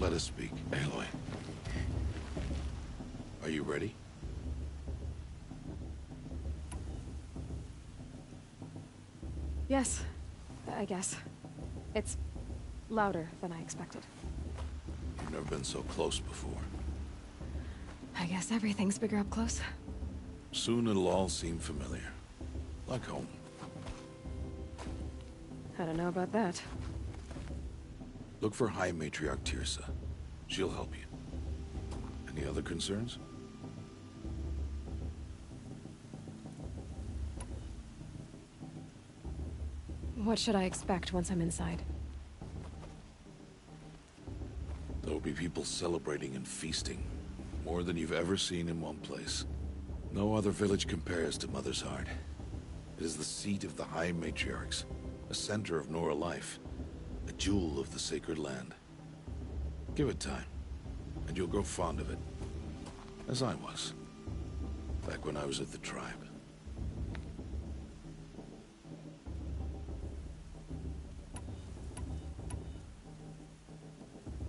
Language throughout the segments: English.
Let us speak, Aloy. Are you ready? Yes, I guess. It's louder than I expected. You've never been so close before. I guess everything's bigger up close. Soon it'll all seem familiar. Like home. I don't know about that. Look for High Matriarch Teersa. She'll help you. Any other concerns? What should I expect once I'm inside? There will be people celebrating and feasting. More than you've ever seen in one place. No other village compares to Mother's Heart. It is the seat of the High Matriarchs, a center of Nora life, a jewel of the sacred land. Give it time, and you'll grow fond of it. As I was, back when I was at the tribe.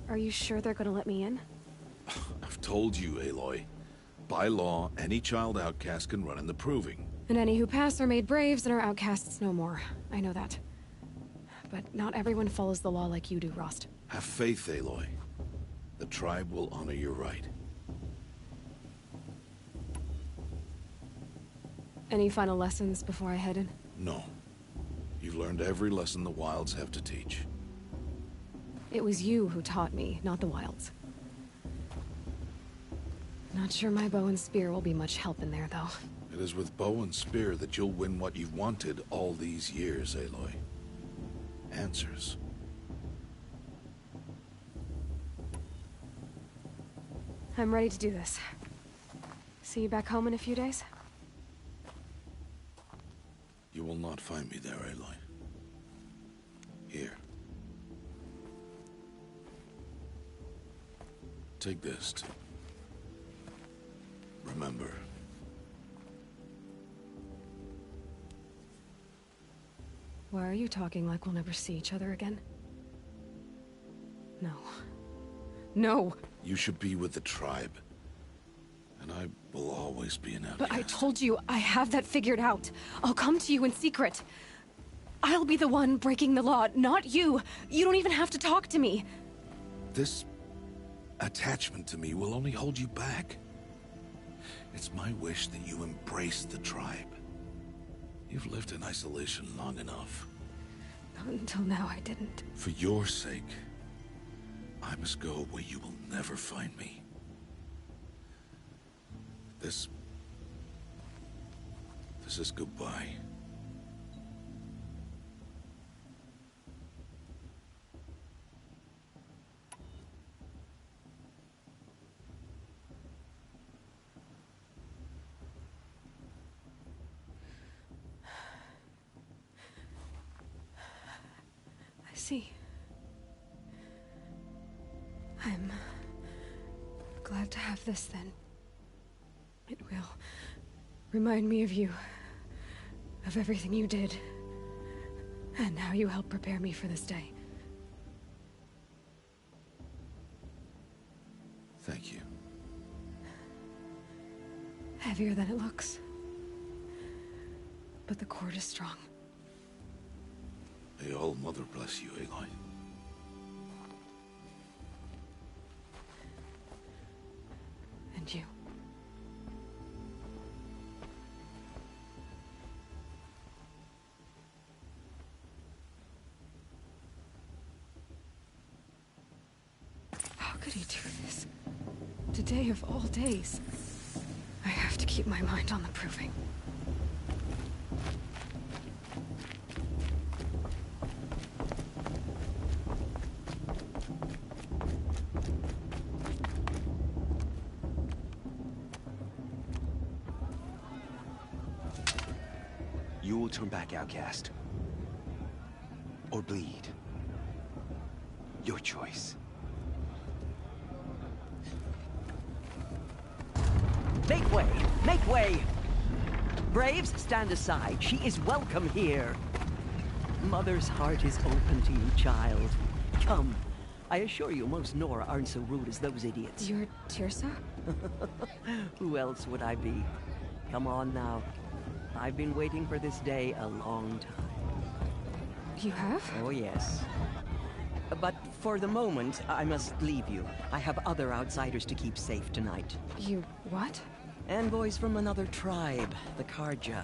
Are you sure they're gonna let me in? I've told you, Aloy. By law, any child outcast can run in the Proving. And any who pass are made braves and are outcasts no more. I know that. But not everyone follows the law like you do, Rost. Have faith, Aloy. The tribe will honor your right. Any final lessons before I head in? No. You've learned every lesson the Wilds have to teach. It was you who taught me, not the Wilds. Not sure my bow and spear will be much help in there, though. It is with bow and spear that you'll win what you've wanted all these years, Aloy. Answers. I'm ready to do this. See you back home in a few days? You will not find me there, Aloy. Here. Take this to remember. Why are you talking like we'll never see each other again? No. No! You should be with the tribe. And I will always be an outcast. But I told you, I have that figured out. I'll come to you in secret. I'll be the one breaking the law, not you. You don't even have to talk to me. This attachment to me will only hold you back. It's my wish that you embrace the tribe. You've lived in isolation long enough. Not until now, I didn't. For your sake, I must go where you will never find me. This is goodbye. I see. I'm glad to have this, then. It will remind me of you, of everything you did, and how you helped prepare me for this day. Thank you. Heavier than it looks. But the cord is strong. May All-Mother bless you, Aloy. And you. How could he do this? Today of all days. I have to keep my mind on the Proving. You will turn back, outcast. Or bleed. Your choice. Make way! Make way! Braves, stand aside. She is welcome here. Mother's heart is open to you, child. Come. I assure you, most Nora aren't so rude as those idiots. You're Tirsa? Who else would I be? Come on now. I've been waiting for this day a long time. You have? Oh, yes. But for the moment, I must leave you. I have other outsiders to keep safe tonight. You what? Envoys from another tribe, the Carja.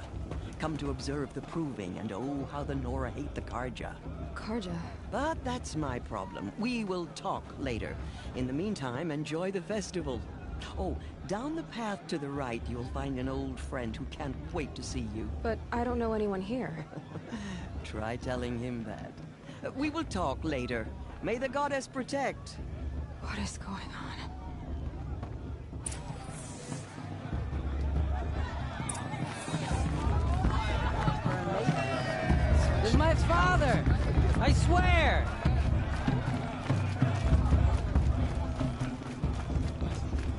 Come to observe the proving, and oh, how the Nora hate the Carja. Carja? But that's my problem. We will talk later. In the meantime, enjoy the festival. Oh, down the path to the right, you'll find an old friend who can't wait to see you. But I don't know anyone here. Try telling him that. We will talk later. May the goddess protect. What is going on? This is my father! I swear!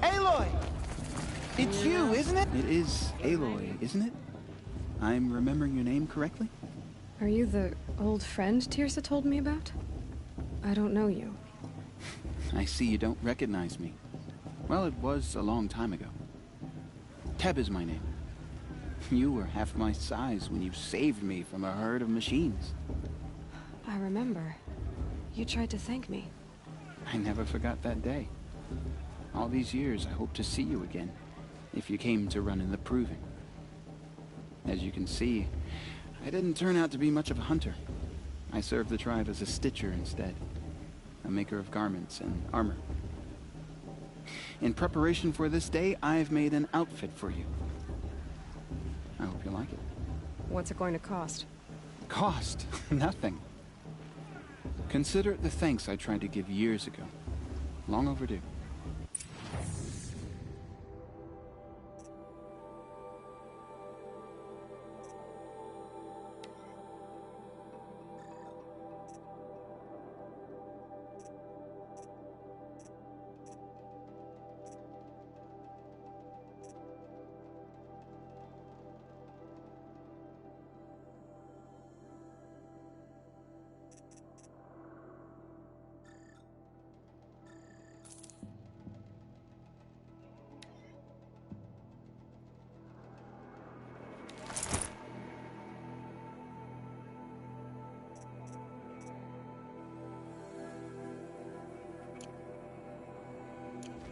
Aloy! It's you, isn't it? It is Aloy, isn't it? I'm remembering your name correctly? Are you the old friend Tirsa told me about? I don't know you. I see you don't recognize me. Well, it was a long time ago. Teb is my name. You were half my size when you saved me from a herd of machines. I remember. You tried to thank me. I never forgot that day. All these years, I hope to see you again, if you came to run in the proving. As you can see, I didn't turn out to be much of a hunter. I served the tribe as a stitcher instead, a maker of garments and armor. In preparation for this day, I've made an outfit for you. I hope you like it. What's it going to cost? Cost? Nothing. Consider it the thanks I tried to give years ago. Long overdue.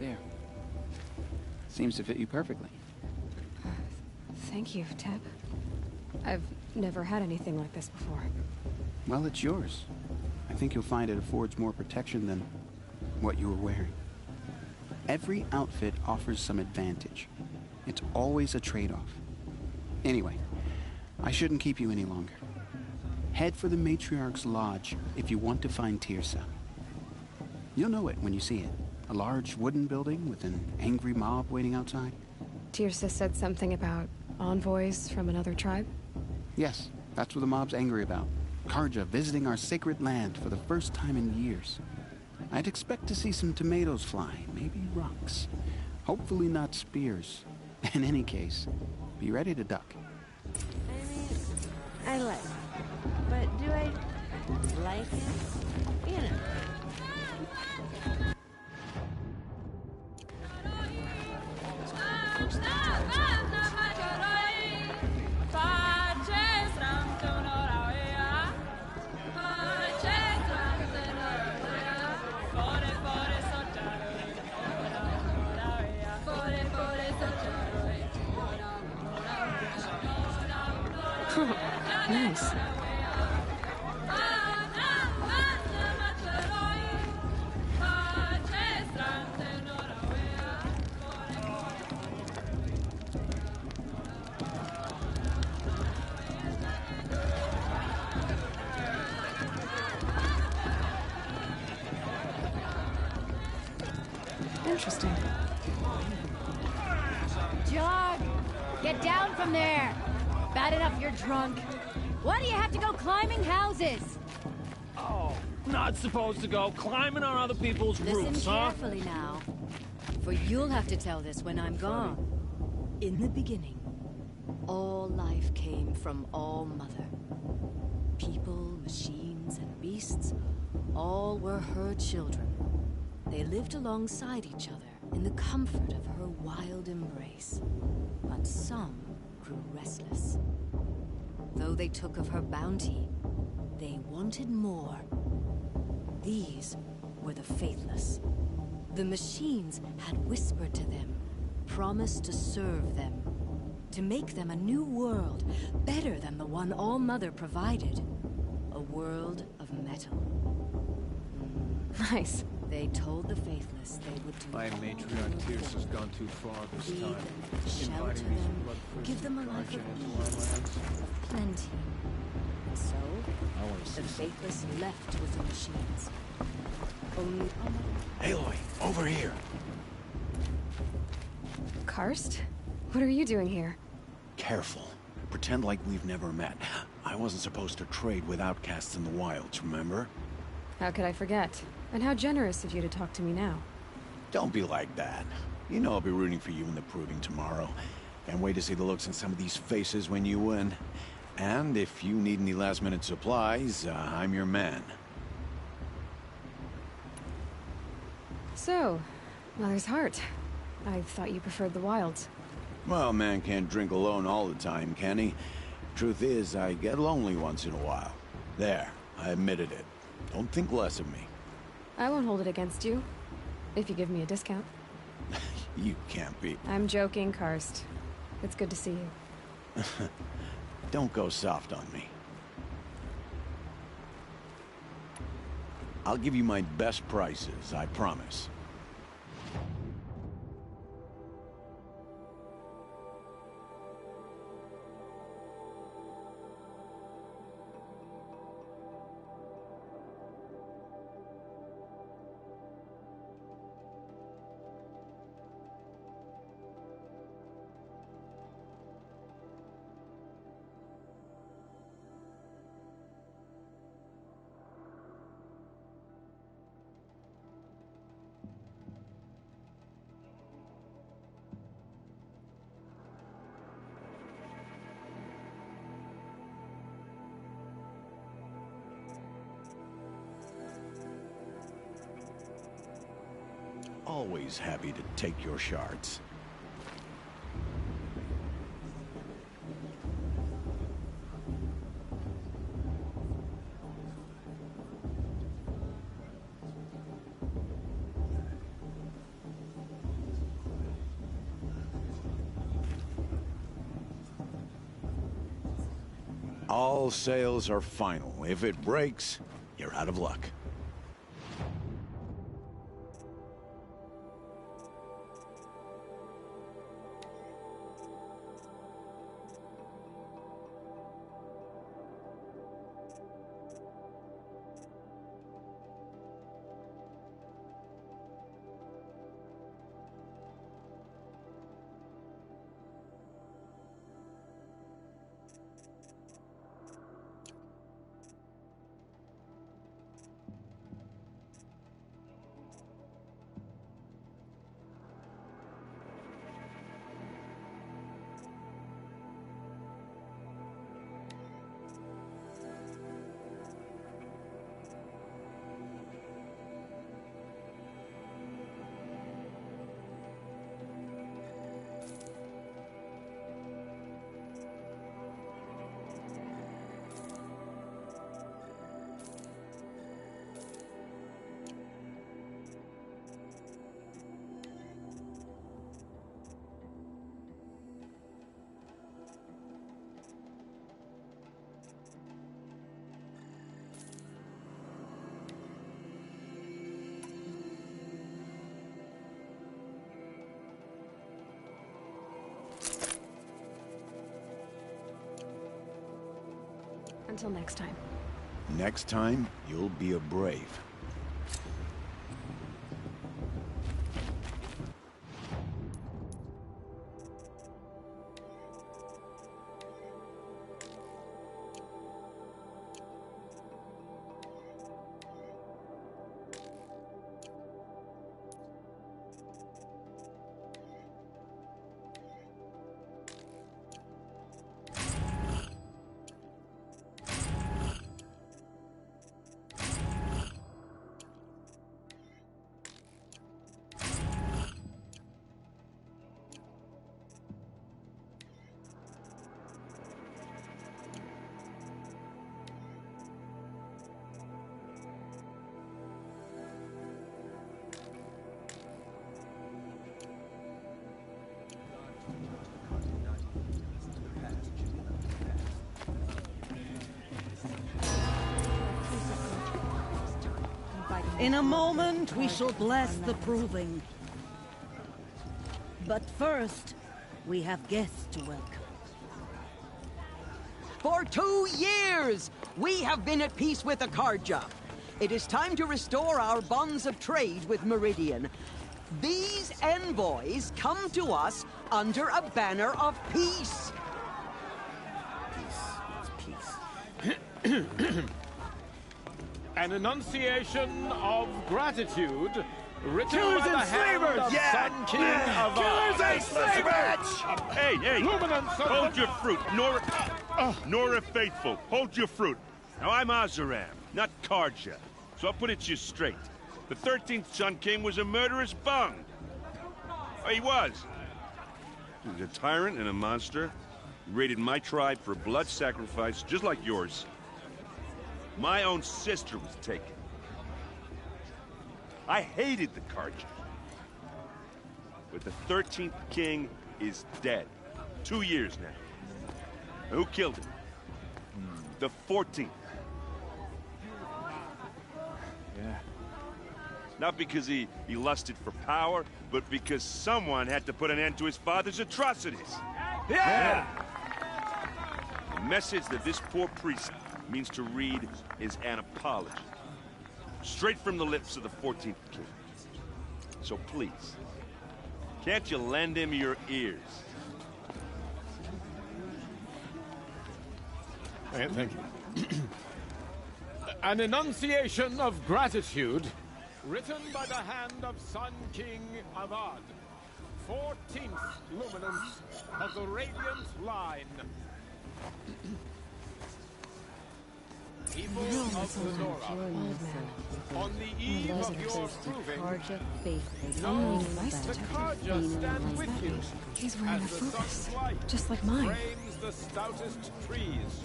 There. Seems to fit you perfectly. Thank you, Teb. I've never had anything like this before. Well, it's yours. I think you'll find it affords more protection than what you were wearing. Every outfit offers some advantage. It's always a trade-off. Anyway, I shouldn't keep you any longer. Head for the Matriarch's Lodge if you want to find Tirsa. You'll know it when you see it. A large wooden building with an angry mob waiting outside. Tirsa said something about envoys from another tribe? Yes, that's what the mob's angry about. Carja visiting our sacred land for the first time in years. I'd expect to see some tomatoes fly, maybe rocks. Hopefully not spears. In any case, be ready to duck. I mean, I like it. But do I like it? You know. Nice. Interesting. Jog! Get down from there! Bad enough you're drunk. Why do you have to go climbing houses? Oh, not supposed to go climbing on other people's roofs, Listen huh? carefully now, for you'll have to tell this when I'm gone. In the beginning, all life came from All Mother. People, machines, and beasts, all were her children. They lived alongside each other in the comfort of her wild embrace. But some grew restless. Though they took of her bounty, they wanted more. These were the Faithless. The machines had whispered to them, promised to serve them, to make them a new world, better than the one All-Mother provided. A world of metal. Nice. They told the Faithless they would do My all matriarch they Tears could. has gone too far this Feed time. them, shelter Inviting these them, bloodthirsty give them a life Guardian of into our ease, lands. of plenty. And so, I want to see the some. Faithless left with the machines. Only Aloy, over here. Karst? What are you doing here? Careful. Pretend like we've never met. I wasn't supposed to trade with outcasts in the wilds, remember? How could I forget? And how generous of you to talk to me now. Don't be like that. You know I'll be rooting for you in the proving tomorrow. Can't wait to see the looks on some of these faces when you win. And if you need any last-minute supplies, I'm your man. So, Mother's Heart. I thought you preferred the wilds. Well, man can't drink alone all the time, can he? Truth is, I get lonely once in a while. There, I admitted it. Don't think less of me. I won't hold it against you. If you give me a discount. You can't be. I'm joking, Karst. It's good to see you. Don't go soft on me. I'll give you my best prices, I promise. Always happy to take your shards. All sales are final. If it breaks, you're out of luck. Until next time. Next time, you'll be a brave. In a moment, we shall bless the proving. But first, we have guests to welcome. For 2 years, we have been at peace with the Carja. It is time to restore our bonds of trade with Meridian. These envoys come to us under a banner of peace. An enunciation of gratitude written Killers by the and hand slavers! of Yeah! Sun King of Killers and slavers! Hey! Luminance of Hold your fruit, Nora Faithful, hold your fruit. Now, I'm Oseram, not Carja, so I'll put it to you straight. The 13th Sun King was a murderous bung. Oh, he was. He was a tyrant and a monster. He raided my tribe for blood sacrifice, just like yours. My own sister was taken. I hated the Carja. But the 13th king is dead. 2 years now. Who killed him? The 14th. Yeah. Not because he lusted for power, but because someone had to put an end to his father's atrocities. Yeah! The message that this poor priest means to read is an apology. Straight from the lips of the 14th king. So please, can't you lend him your ears? Thank you. An enunciation of gratitude written by the hand of Sun King Avad, 14th luminance of the Radiant Line. People of the Nora, on the eve of your proving, know the Carja stand with you. He's wearing a as the focus, sun's light just like mine. frames the stoutest trees.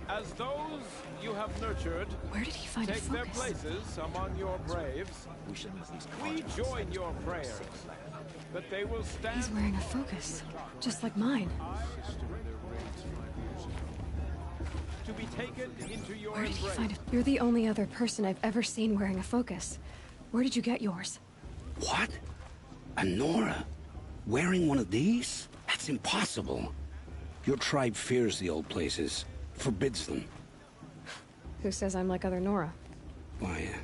As those you have nurtured Where did he find a take their focus? places among your braves, we join your prayers that they will stand. He's wearing a focus, just like mine. To be taken into your Where did he embrace. find it? You're the only other person I've ever seen wearing a focus. Where did you get yours? What? A Nora? Wearing one of these? That's impossible. Your tribe fears the old places, forbids them. Who says I'm like other Nora? Why,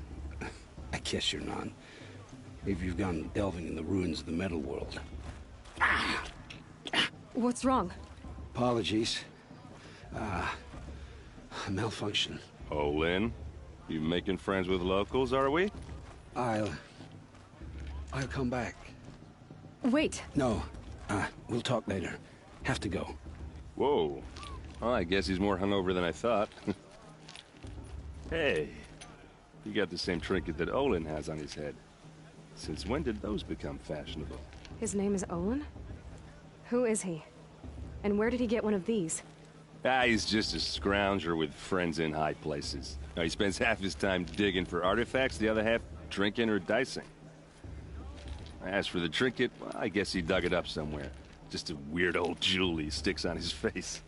I guess you're not. If you've gone delving in the ruins of the metal world. What's wrong? Apologies. A malfunction. Oh, Lynn, you making friends with locals, are we? I'll come back. Wait! No, we'll talk later. Have to go. Whoa. Well, I guess he's more hungover than I thought. Hey, you got the same trinket that Olin has on his head. Since when did those become fashionable? His name is Olin? Who is he? And where did he get one of these? He's just a scrounger with friends in high places. Now, he spends half his time digging for artifacts, the other half drinking or dicing. As for the trinket, well, I guess he dug it up somewhere. Just a weird old jewel he sticks on his face.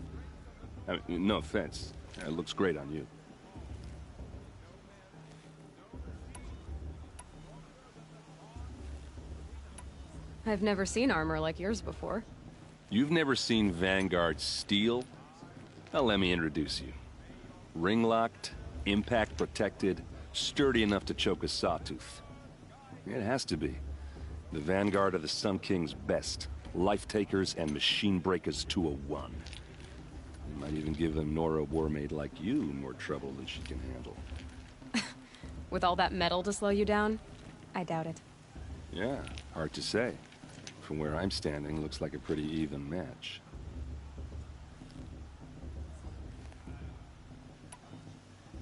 I mean, no offense. It looks great on you. I've never seen armor like yours before. You've never seen Vanguard steel? Well, let me introduce you. Ring-locked, impact-protected, sturdy enough to choke a sawtooth. It has to be. The Vanguard of the Sun King's best. Life-takers and machine-breakers to a one. You might even give a Nora Warmaid like you more trouble than she can handle. With all that metal to slow you down? I doubt it. Yeah, hard to say. From where I'm standing, looks like a pretty even match.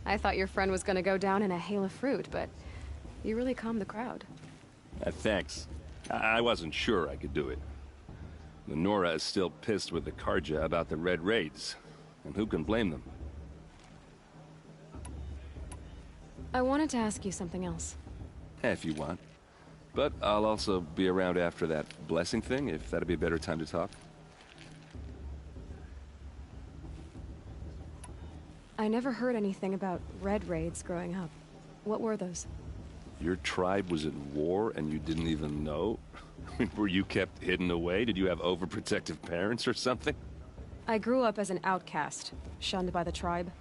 I thought your friend was gonna go down in a hail of fruit, but you really calmed the crowd. Thanks. I wasn't sure I could do it. The Nora is still pissed with the Carja about the Red Raids, and who can blame them? I wanted to ask you something else. If you want. But I'll also be around after that blessing thing, if that'd be a better time to talk. I never heard anything about Red Raids growing up. What were those? Your tribe was at war and you didn't even know? Were you kept hidden away? Did you have overprotective parents or something? I grew up as an outcast, shunned by the tribe.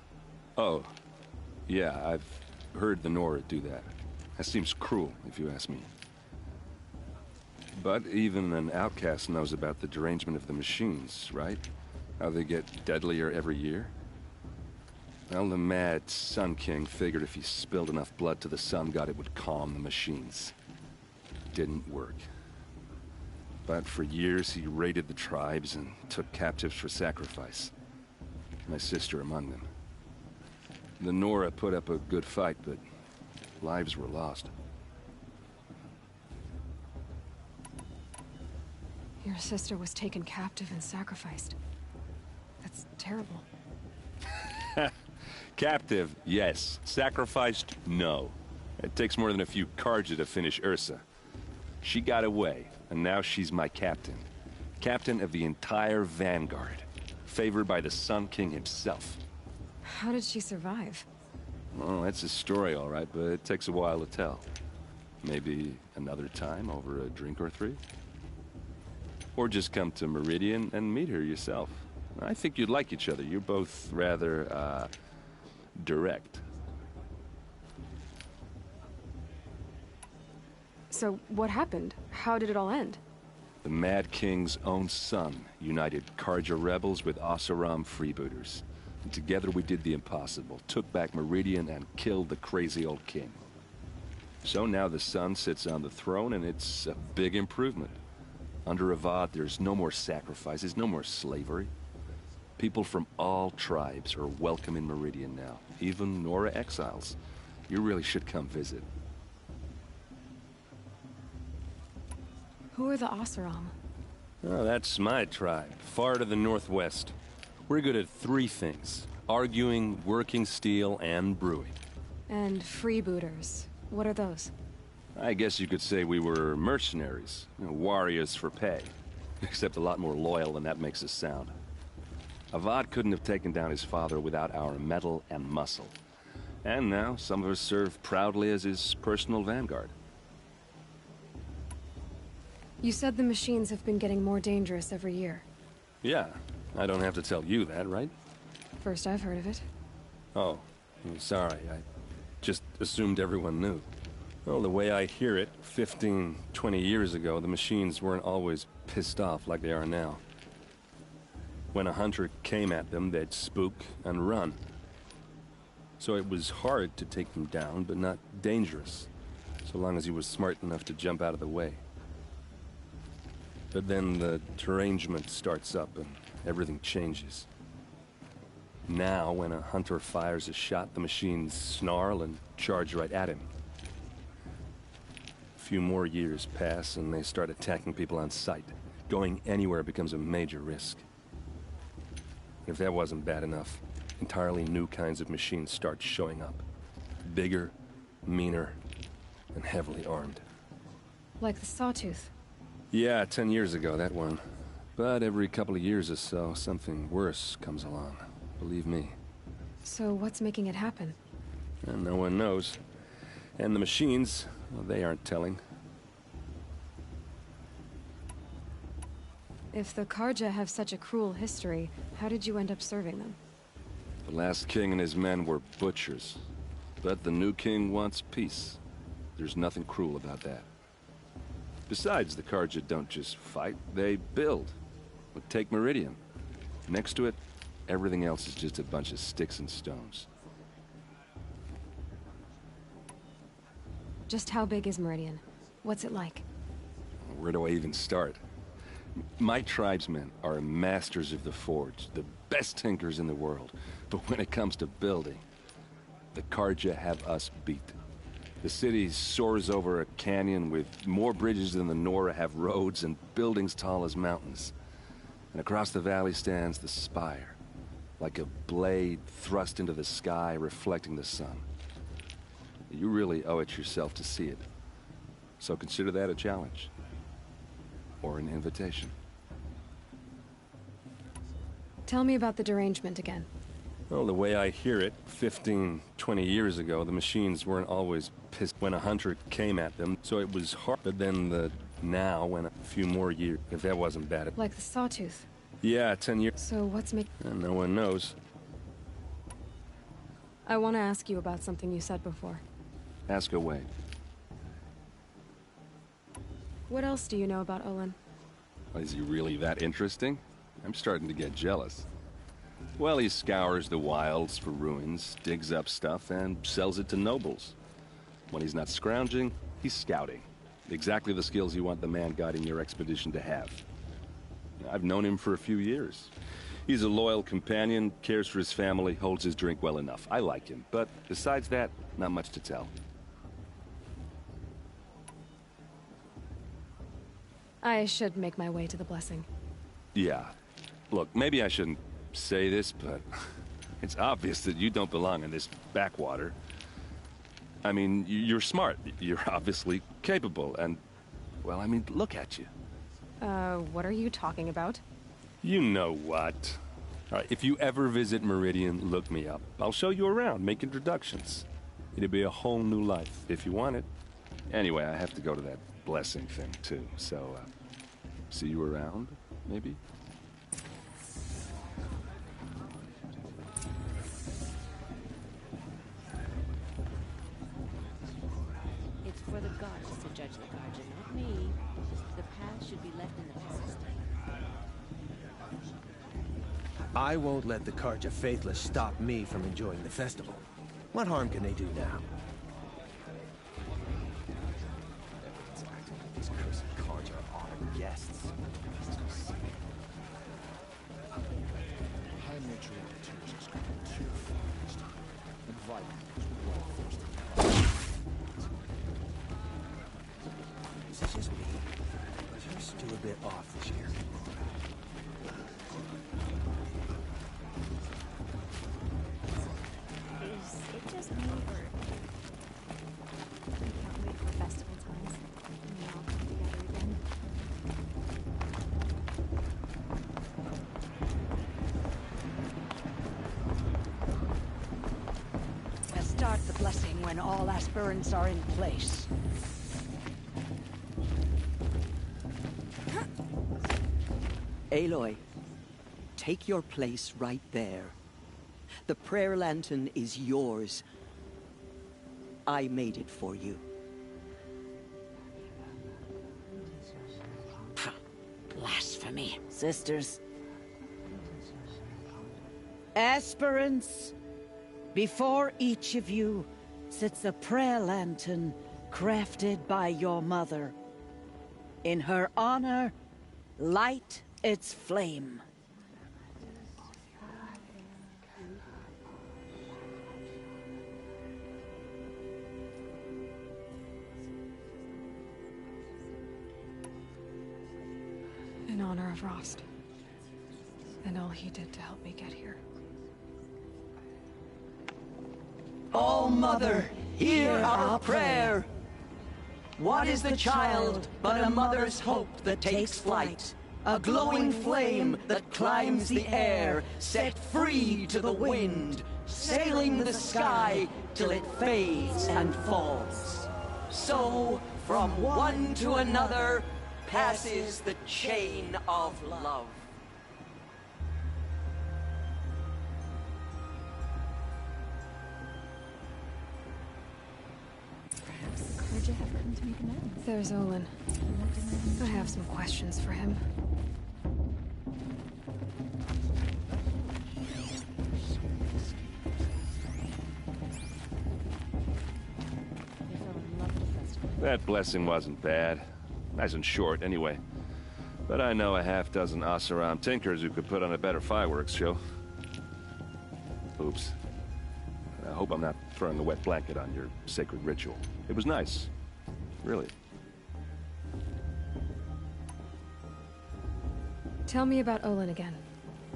Oh. Yeah, I've heard the Nora do that. That seems cruel, if you ask me. But even an outcast knows about the derangement of the machines, right? How they get deadlier every year? Well, the mad Sun King figured if he spilled enough blood to the Sun God, it would calm the machines. Didn't work. But for years, he raided the tribes and took captives for sacrifice. My sister among them. The Nora put up a good fight, but lives were lost. Your sister was taken captive and sacrificed. That's terrible. Captive, yes. Sacrificed, no. It takes more than a few Carja to finish Ursa. She got away, and now she's my captain. Captain of the entire Vanguard. Favored by the Sun King himself. How did she survive? Well, that's a story, all right, but it takes a while to tell. Maybe another time over a drink or three? Or just come to Meridian and meet her yourself. I think you'd like each other. You're both rather, direct. So, what happened? How did it all end? The Mad King's own son united Carja rebels with Oseram freebooters. And together we did the impossible, took back Meridian and killed the crazy old king. So now the son sits on the throne and it's a big improvement. Under Avad, there's no more sacrifices, no more slavery. People from all tribes are welcome in Meridian now, even Nora exiles. You really should come visit. Who are the Oseram? Oh, that's my tribe, far to the northwest. We're good at three things: arguing, working steel, and brewing. And freebooters. What are those? I guess you could say we were mercenaries, warriors for pay. Except a lot more loyal than that makes us sound. Avad couldn't have taken down his father without our metal and muscle. And now, some of us serve proudly as his personal vanguard. You said the machines have been getting more dangerous every year. Yeah, I don't have to tell you that, right? First I've heard of it. Oh, I'm sorry. I just assumed everyone knew. Well, the way I hear it, 15, 20 years ago, the machines weren't always pissed off like they are now. When a hunter came at them, they'd spook and run. So it was hard to take them down, but not dangerous, so long as he was smart enough to jump out of the way. But then the derangement starts up and everything changes. Now, when a hunter fires a shot, the machines snarl and charge right at him. A few more years pass and they start attacking people on sight. Going anywhere becomes a major risk. If that wasn't bad enough, entirely new kinds of machines start showing up. Bigger, meaner, and heavily armed. Like the Sawtooth. Yeah, 10 years ago, that one. But every couple of years or so, something worse comes along. Believe me. So what's making it happen? And no one knows. And the machines, well, they aren't telling. If the Carja have such a cruel history, how did you end up serving them? The last king and his men were butchers. But the new king wants peace. There's nothing cruel about that. Besides, the Carja don't just fight, they build. Take Meridian. Next to it, everything else is just a bunch of sticks and stones. Just how big is Meridian? What's it like? Where do I even start? My tribesmen are masters of the forge, the best tinkers in the world. But when it comes to building, the Carja have us beat. The city soars over a canyon with more bridges than the Nora have roads and buildings tall as mountains. And across the valley stands the spire, like a blade thrust into the sky reflecting the sun. You really owe it yourself to see it. So consider that a challenge. Or an invitation. Tell me about the derangement again. Well, the way I hear it, 15, 20 years ago, the machines weren't always pissed when a hunter came at them, so it was hard. But then the now went a few more years, if that wasn't bad. Like the Sawtooth. Yeah, 10 years. So what's making... No one knows. I want to ask you about something you said before. Ask away. What else do you know about Olin? Is he really that interesting? I'm starting to get jealous. Well, he scours the wilds for ruins, digs up stuff, and sells it to nobles. When he's not scrounging, he's scouting. Exactly the skills you want the man guiding your expedition to have. I've known him for a few years. He's a loyal companion, cares for his family, holds his drink well enough. I like him, but besides that, not much to tell. I should make my way to the Blessing. Yeah. Look, maybe I shouldn't say this, but it's obvious that you don't belong in this backwater. I mean, you're smart. You're obviously capable, and, well, I mean, look at you. What are you talking about? You know what. All right, if you ever visit Meridian, look me up. I'll show you around, make introductions. It'll be a whole new life, if you want it. Anyway, I have to go to that Blessing thing, too, so, see you around, maybe? It's for the gods to judge the Carja, not me. The past should be left in the past. I won't let the Carja Faithless stop me from enjoying the festival. What harm can they do now? These cursed Carja are honored guests. High matriarch tears us coming to your feast. Invite me to blood first. This is just me. But you're still a bit off this year. Is it just me, or... I can't wait for festival times. And we all come together again. We'll start the blessing when all aspirants are in place. Aloy, take your place right there. The prayer lantern is yours. I made it for you. Blasphemy. Sisters. Aspirants, before each of you sits a prayer lantern crafted by your mother. In her honor, light its flame. In honor of Rost. And all he did to help me get here. Oh, Mother, hear our prayer. What is the child but a mother's hope that takes flight? A glowing flame that climbs the air, set free to the wind, sailing the sky till it fades and falls. So, from one to another, passes the chain of love. Perhaps the Carja have come to make amends. There's Olin. I have some questions for him. That blessing wasn't bad. Nice and short, anyway. But I know a half-dozen Oseram tinkers who could put on a better fireworks show. Oops. I hope I'm not throwing a wet blanket on your sacred ritual. It was nice. Really. Tell me about Olin again.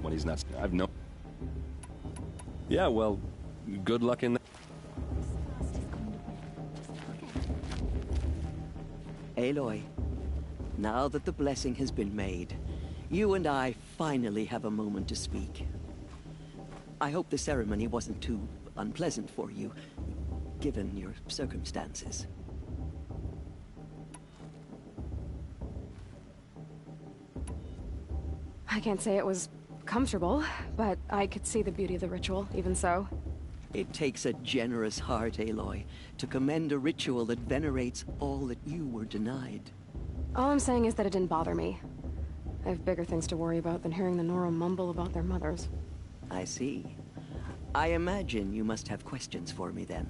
When he's not... I've no... Yeah, well, good luck in that. Aloy, now that the blessing has been made, you and I finally have a moment to speak. I hope the ceremony wasn't too unpleasant for you, given your circumstances. I can't say it was comfortable, but I could see the beauty of the ritual, even so. It takes a generous heart, Aloy, to commend a ritual that venerates all that you were denied. All I'm saying is that it didn't bother me. I have bigger things to worry about than hearing the Nora mumble about their mothers. I see. I imagine you must have questions for me then.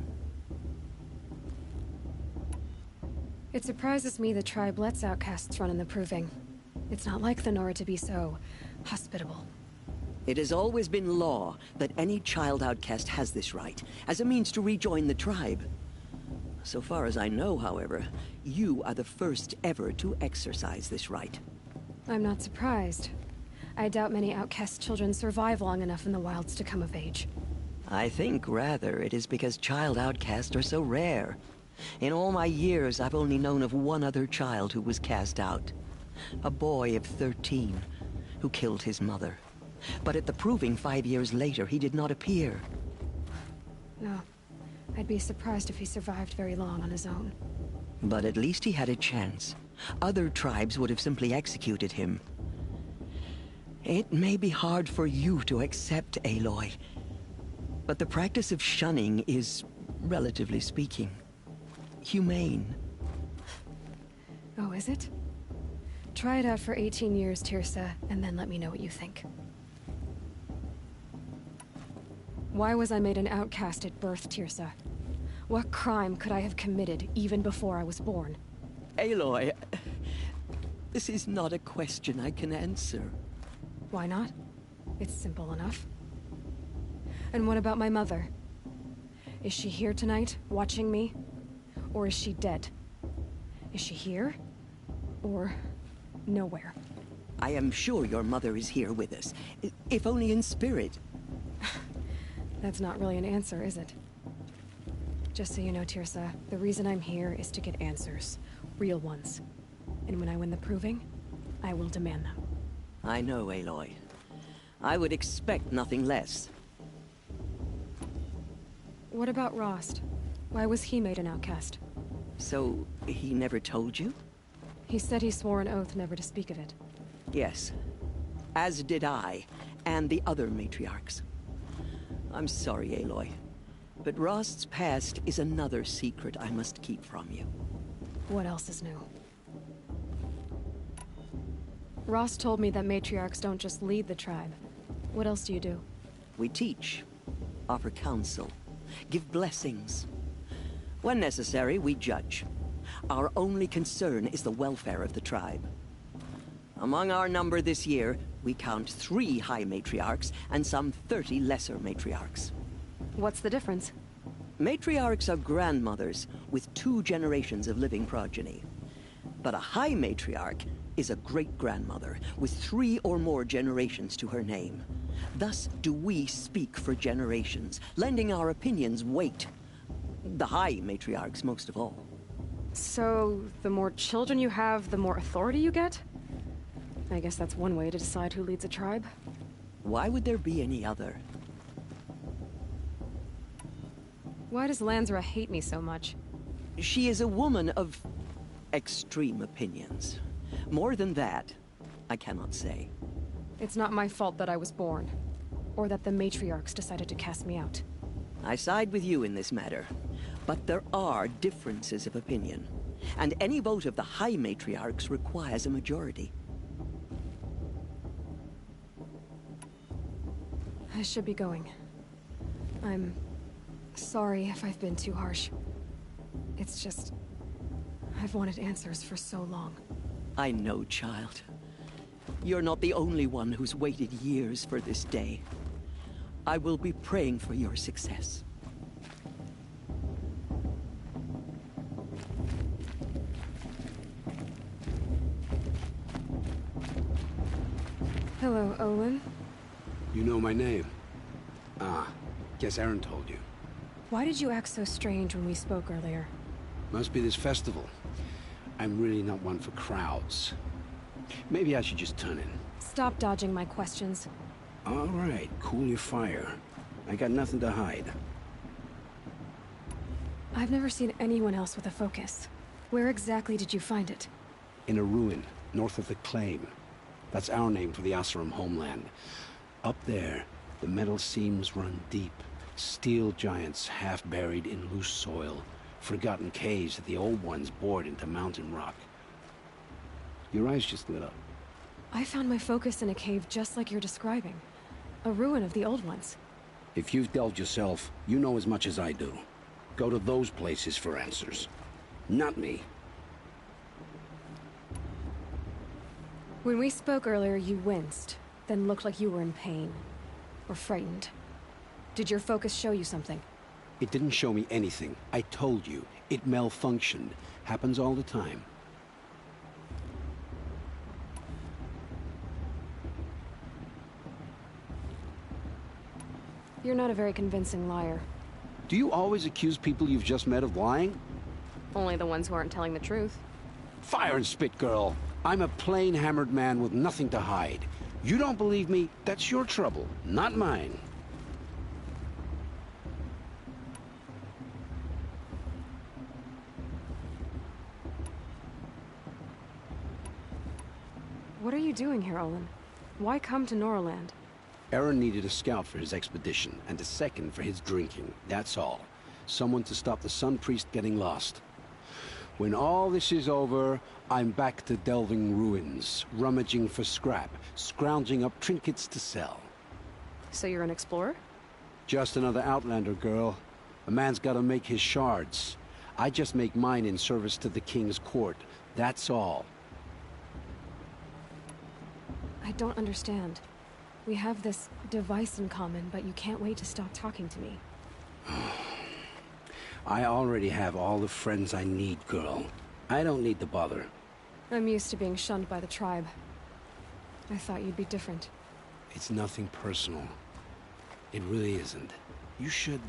It surprises me the tribe lets outcasts run in the Proving. It's not like the Nora to be so hospitable. It has always been law that any child outcast has this right, as a means to rejoin the tribe. So far as I know, however, you are the first ever to exercise this right. I'm not surprised. I doubt many outcast children survive long enough in the wilds to come of age. I think, rather, it is because child outcasts are so rare. In all my years, I've only known of one other child who was cast out. A boy of 13, who killed his mother. But at the Proving 5 years later, he did not appear. No. I'd be surprised if he survived very long on his own. But at least he had a chance. Other tribes would have simply executed him. It may be hard for you to accept, Aloy, but the practice of shunning is, relatively speaking, humane. Oh, is it? Try it out for 18 years, Tirsa, and then let me know what you think. Why was I made an outcast at birth, Tirsa? What crime could I have committed even before I was born? Aloy, this is not a question I can answer. Why not? It's simple enough. And what about my mother? Is she here tonight, watching me? Or is she dead? Is she here? Or nowhere? I am sure your mother is here with us, if only in spirit. That's not really an answer, is it? Just so you know, Tirsa, the reason I'm here is to get answers. Real ones. And when I win the Proving, I will demand them. I know, Aloy. I would expect nothing less. What about Rost? Why was he made an outcast? So, he never told you? He said he swore an oath never to speak of it. Yes. As did I, and the other matriarchs. I'm sorry, Aloy, but Rost's past is another secret I must keep from you. What else is new? Rost told me that matriarchs don't just lead the tribe. What else do you do? We teach, offer counsel, give blessings. When necessary, we judge. Our only concern is the welfare of the tribe. Among our number this year, we count 3 high matriarchs and some 30 lesser matriarchs. What's the difference? Matriarchs are grandmothers with 2 generations of living progeny. But a high matriarch is a great-grandmother with 3 or more generations to her name. Thus do we speak for generations, lending our opinions weight. The high matriarchs most of all. So, the more children you have, the more authority you get? I guess that's one way to decide who leads a tribe. Why would there be any other? Why does Lansra hate me so much? She is a woman of extreme opinions. More than that, I cannot say. It's not my fault that I was born, or that the matriarchs decided to cast me out. I side with you in this matter, but there are differences of opinion, and any vote of the high matriarchs requires a majority. I should be going. I'm sorry if I've been too harsh. It's just, I've wanted answers for so long. I know, child. You're not the only one who's waited years for this day. I will be praying for your success. Hello, Olin. You know my name? Ah, guess Aaron told you. Why did you act so strange when we spoke earlier? Must be this festival. I'm really not one for crowds. Maybe I should just turn in. Stop dodging my questions. All right, cool your fire. I got nothing to hide. I've never seen anyone else with a focus. Where exactly did you find it? In a ruin, north of the Claim. That's our name for the Oseram homeland. Up there, the metal seams run deep. Steel giants half buried in loose soil. Forgotten caves that the old ones bored into mountain rock. Your eyes just lit up. I found my focus in a cave just like you're describing. A ruin of the old ones. If you've delved yourself, you know as much as I do. Go to those places for answers. Not me. When we spoke earlier, you winced, then looked like you were in pain. Or frightened. Did your focus show you something? It didn't show me anything. I told you. It malfunctioned. Happens all the time. You're not a very convincing liar. Do you always accuse people you've just met of lying? Only the ones who aren't telling the truth. Fire and spit, girl. I'm a plain hammered man with nothing to hide. You don't believe me? That's your trouble, not mine. What are you doing here, Olin? Why come to Noraland? Eren needed a scout for his expedition, and a second for his drinking. That's all. Someone to stop the Sun Priest getting lost. When all this is over, I'm back to delving ruins, rummaging for scrap, scrounging up trinkets to sell. So you're an explorer? Just another Outlander, girl. A man's gotta make his shards. I just make mine in service to the King's court. That's all. I don't understand. We have this device in common, but you can't wait to stop talking to me. I already have all the friends I need, girl. I don't need to bother. I'm used to being shunned by the tribe. I thought you'd be different. It's nothing personal. It really isn't. You should...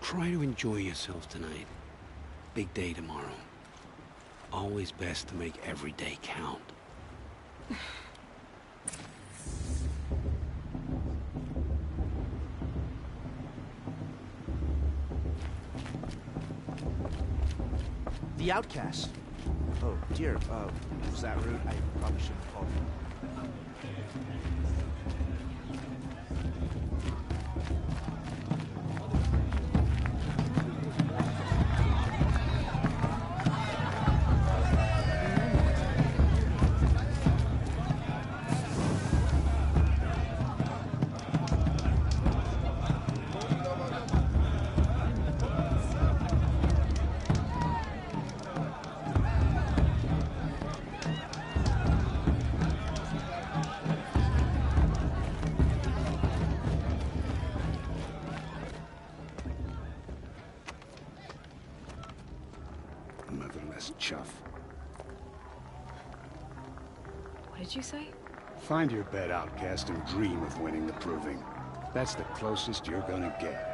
try to enjoy yourself tonight. Big day tomorrow. Always best to make every day count. The outcast. Oh, dear. Was that rude? I probably shouldn't have called you. Motherless chuff. What did you say? Find your bed, outcast, and dream of winning the Proving. That's the closest you're gonna get.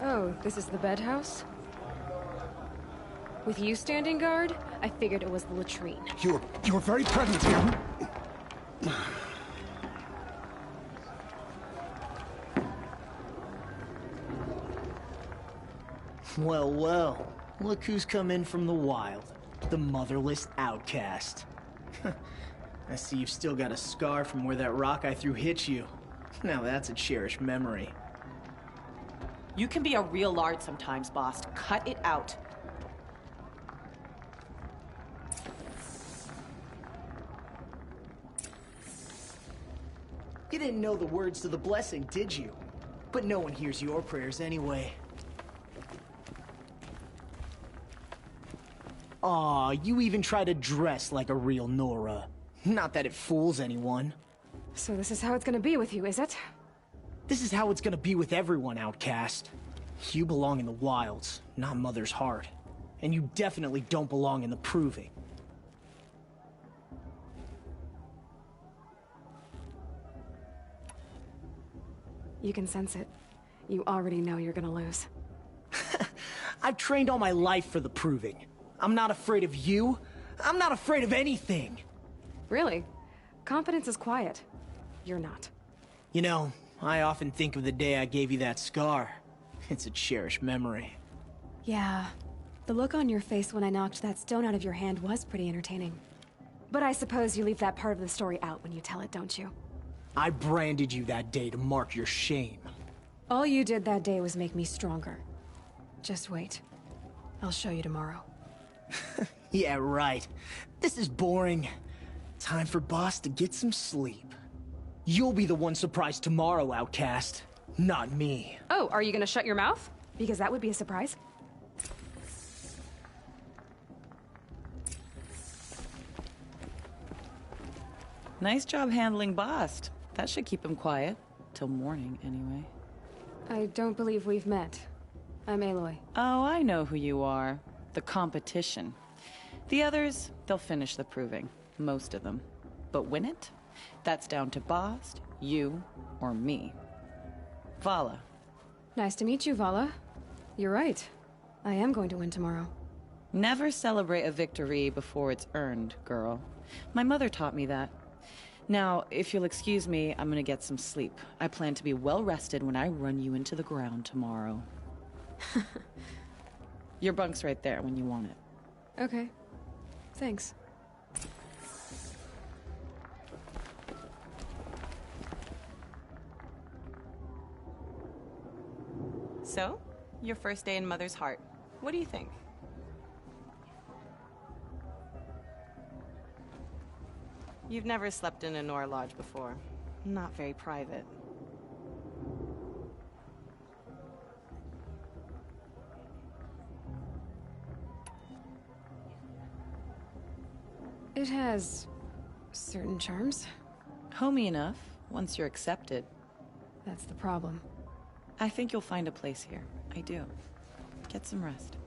Oh, this is the bedhouse? With you standing guard, I figured it was the latrine. You're very present here. Well, well. Look who's come in from the wild. The motherless outcast. I see you've still got a scar from where that rock I threw hit you. Now that's a cherished memory. You can be a real lard sometimes, boss. Cut it out. You didn't know the words to the blessing, did you? But no one hears your prayers anyway. Aw, you even try to dress like a real Nora. Not that it fools anyone. So this is how it's gonna be with you, is it? This is how it's gonna be with everyone, outcast. You belong in the wilds, not Mother's Heart. And you definitely don't belong in the Proving. You can sense it. You already know you're gonna lose. I've trained all my life for the Proving. I'm not afraid of you. I'm not afraid of anything. Really? Confidence is quiet. You're not. You know, I often think of the day I gave you that scar. It's a cherished memory. Yeah. The look on your face when I knocked that stone out of your hand was pretty entertaining. But I suppose you leave that part of the story out when you tell it, don't you? I branded you that day to mark your shame. All you did that day was make me stronger. Just wait. I'll show you tomorrow. Yeah, right. This is boring. Time for Boss to get some sleep. You'll be the one surprised tomorrow, Outcast. Not me. Oh, are you gonna shut your mouth? Because that would be a surprise. Nice job handling Bast. That should keep him quiet. Till morning, anyway. I don't believe we've met. I'm Aloy. Oh, I know who you are. The competition. The others, they'll finish the proving. Most of them. But win it? That's down to Bast, you, or me. Vala. Nice to meet you, Vala. You're right. I am going to win tomorrow. Never celebrate a victory before it's earned, girl. My mother taught me that. Now, if you'll excuse me, I'm gonna get some sleep. I plan to be well rested when I run you into the ground tomorrow. Your bunk's right there when you want it. Okay. Thanks. So, your first day in Mother's Heart. What do you think? You've never slept in a Nora Lodge before. Not very private. It has certain charms. Homey enough, once you're accepted. That's the problem. I think you'll find a place here. I do. Get some rest.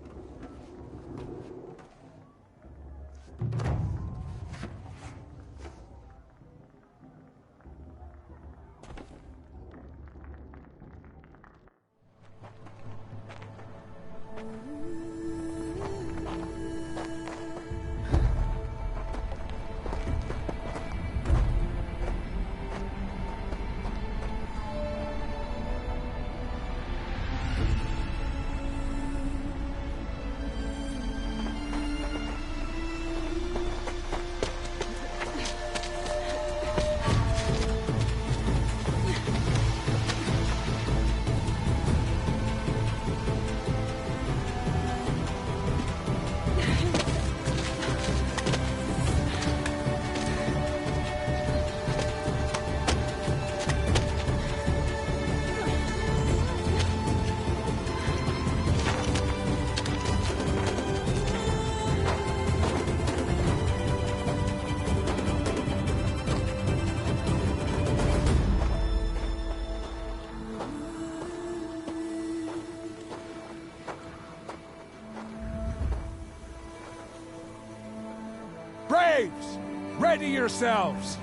Braves! Ready yourselves!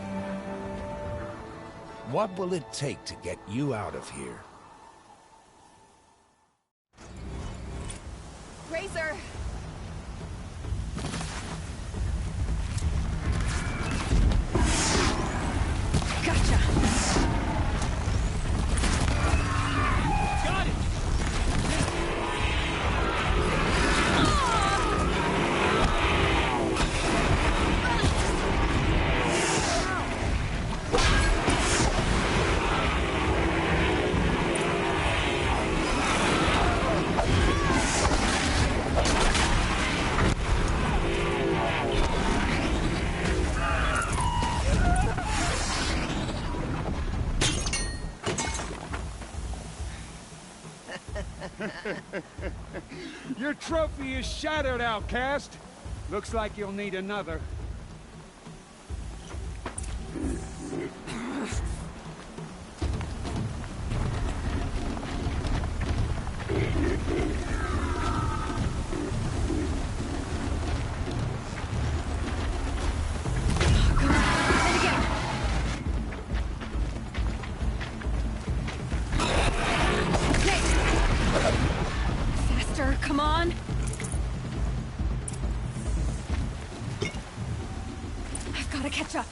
What will it take to get you out of here? Razor! Gotcha! Got it! Your trophy is shattered, Outcast. Looks like you'll need another. Faster, come on! Gotta catch up.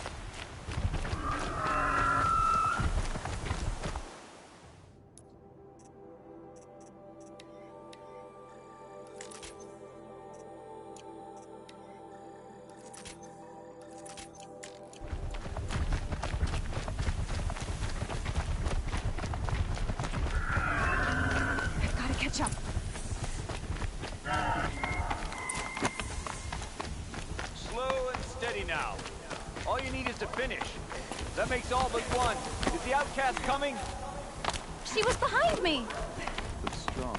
I've gotta catch up. Slow and steady now. All you need is to finish. That makes all but one. Is the outcast coming? She was behind me! Looks strong.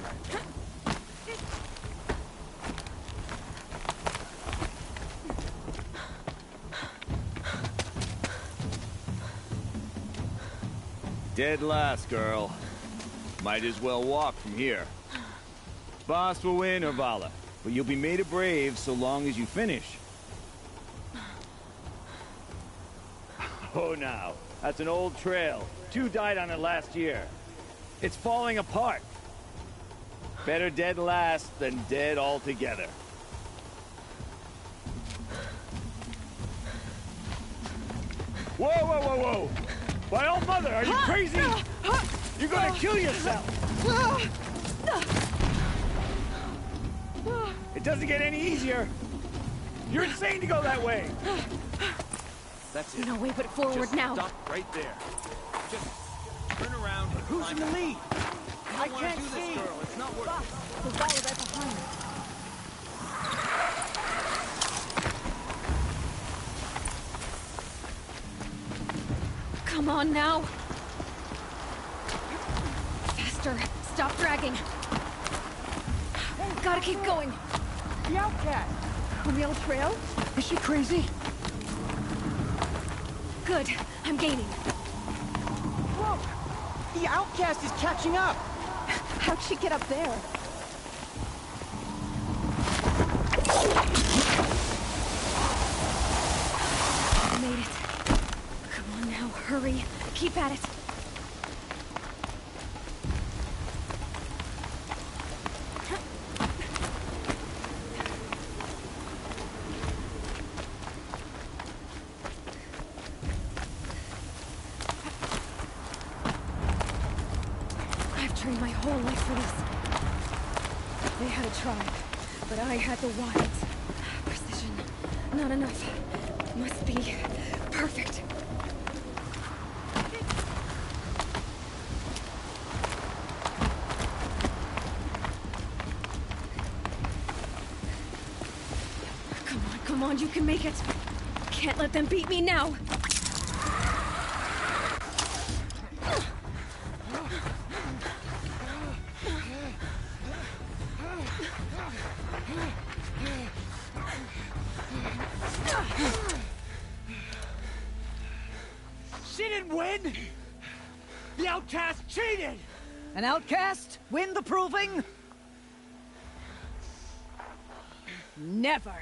Dead last, girl. Might as well walk from here. Boss will win or Vala, but you'll be made a brave so long as you finish. Oh, now. That's an old trail. 2 died on it last year. It's falling apart. Better dead last than dead altogether. Whoa, whoa, whoa, whoa! By all mother, are you crazy? You're gonna kill yourself! It doesn't get any easier. You're insane to go that way. That's it. No way but forward Just now. Stop right there. Just turn around. Who's in the lead? I can't do this, girl. It's not worth it. The wall right behind. Come on now. Faster. Stop dragging. Gotta keep going. The outcast! On the old trail? Is she crazy? Good. I'm gaining. Whoa! The outcast is catching up! How'd she get up there? Made it. Come on now, hurry. Keep at it. I've trained my whole life for this. They had a tribe, but I had the wilds. Precision. Not enough. Must be perfect. Come on, you can make it. Can't let them beat me now. She didn't win! The outcast cheated! An outcast win the proving? Never.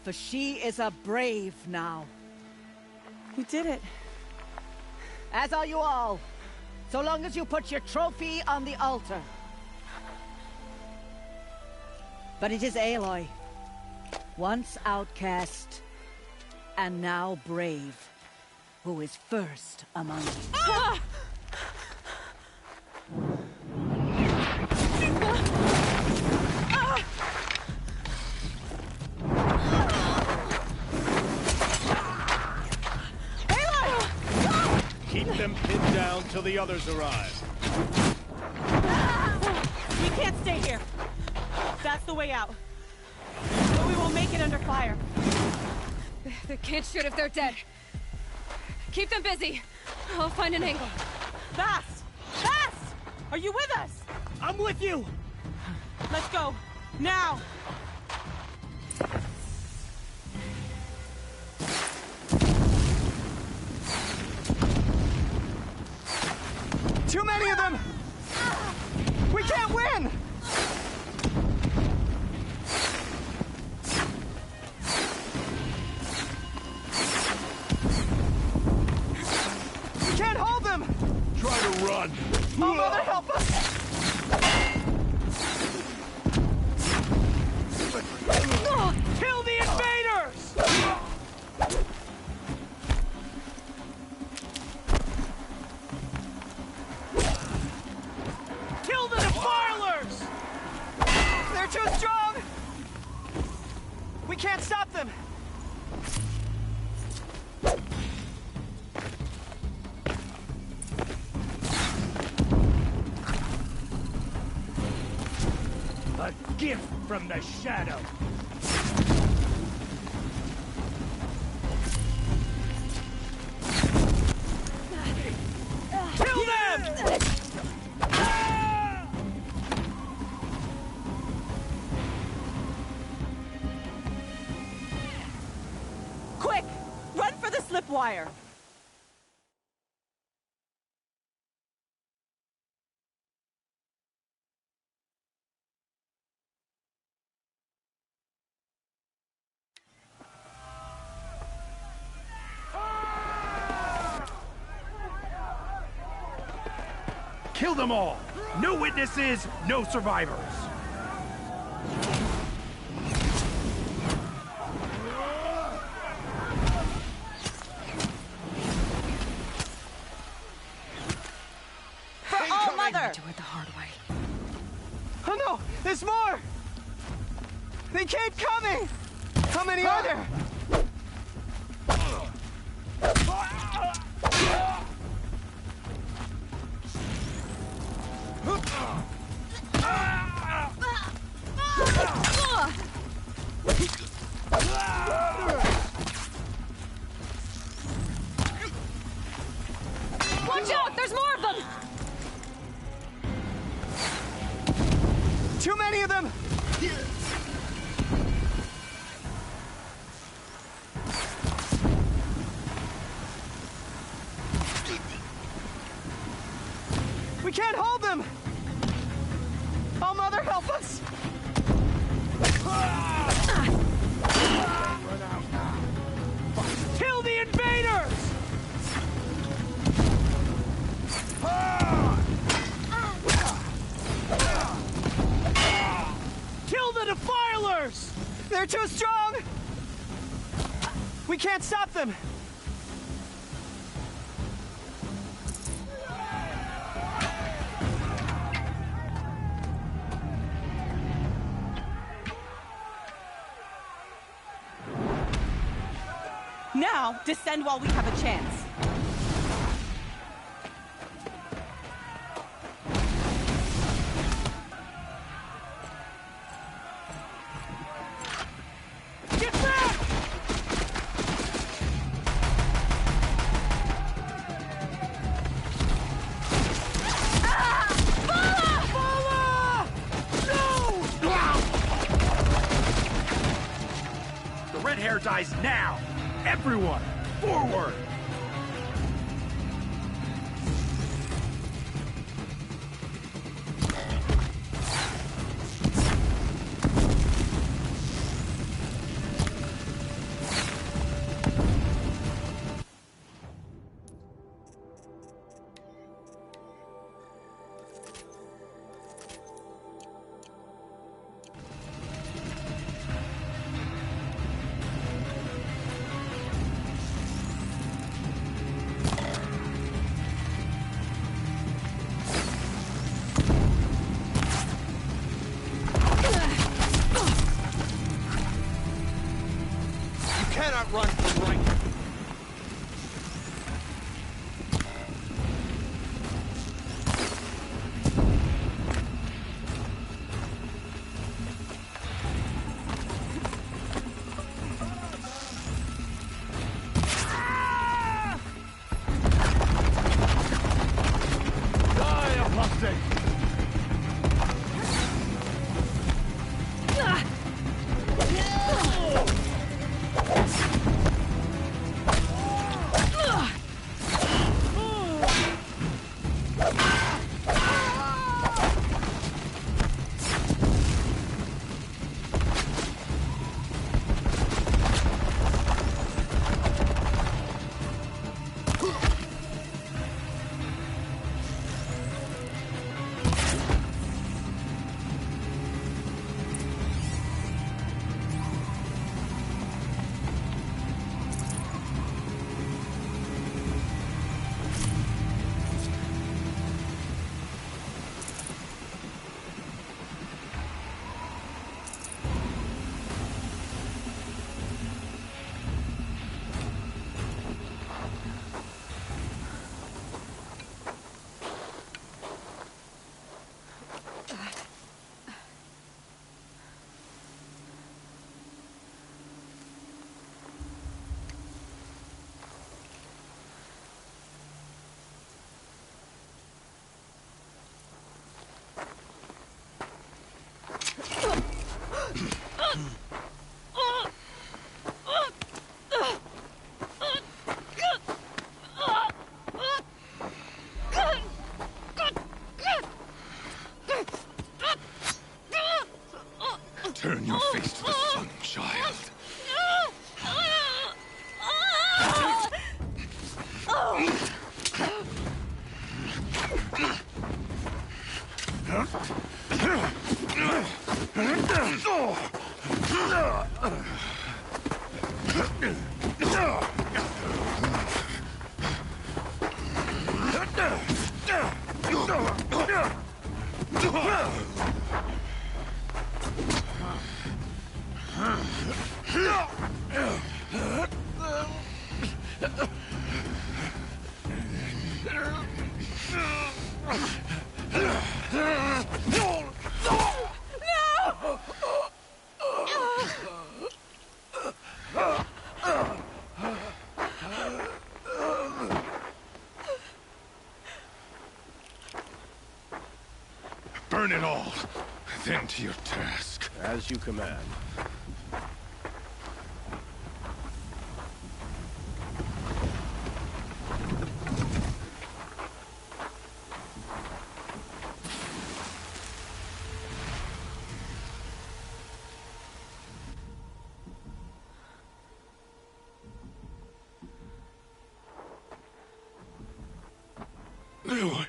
For she is a brave now. You did it. As are you all. So long as you put your trophy on the altar. But it is Aloy. Once outcast, and now brave, who is first among you. Ah! Keep them pinned down till the others arrive. We can't stay here. That's the way out. But we won't make it under fire. They can't shoot if they're dead. Keep them busy. I'll find an angle. Fast! Fast! Are you with us? I'm with you! Let's go. Now! Too many of them! We can't win! We can't hold them! Try to run! Oh, Mother, help us! too strong! We can't stop them! A gift from the Shadow. Kill them! Quick! Run for the slip wire! Kill them all! No witnesses, no survivors! For All Mother! Do it the hard way. Oh no! There's more! They keep coming! How many are there? Watch out! There's more of them! Too many of them! We can't hold them! Oh, Mother, help us! Kill the invaders! Kill the defilers! They're too strong! We can't stop them! Now, descend while we have a chance. Get back! Bala! No! The red hair dies now! Everyone, forward! Cannot run from right. Die, apostate! Turn your face to the sun, child. Burn it all, then to your task. As you command. Aloy.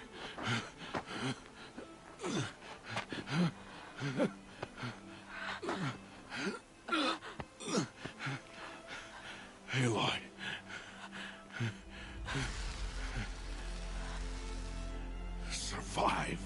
Aloy. Survive.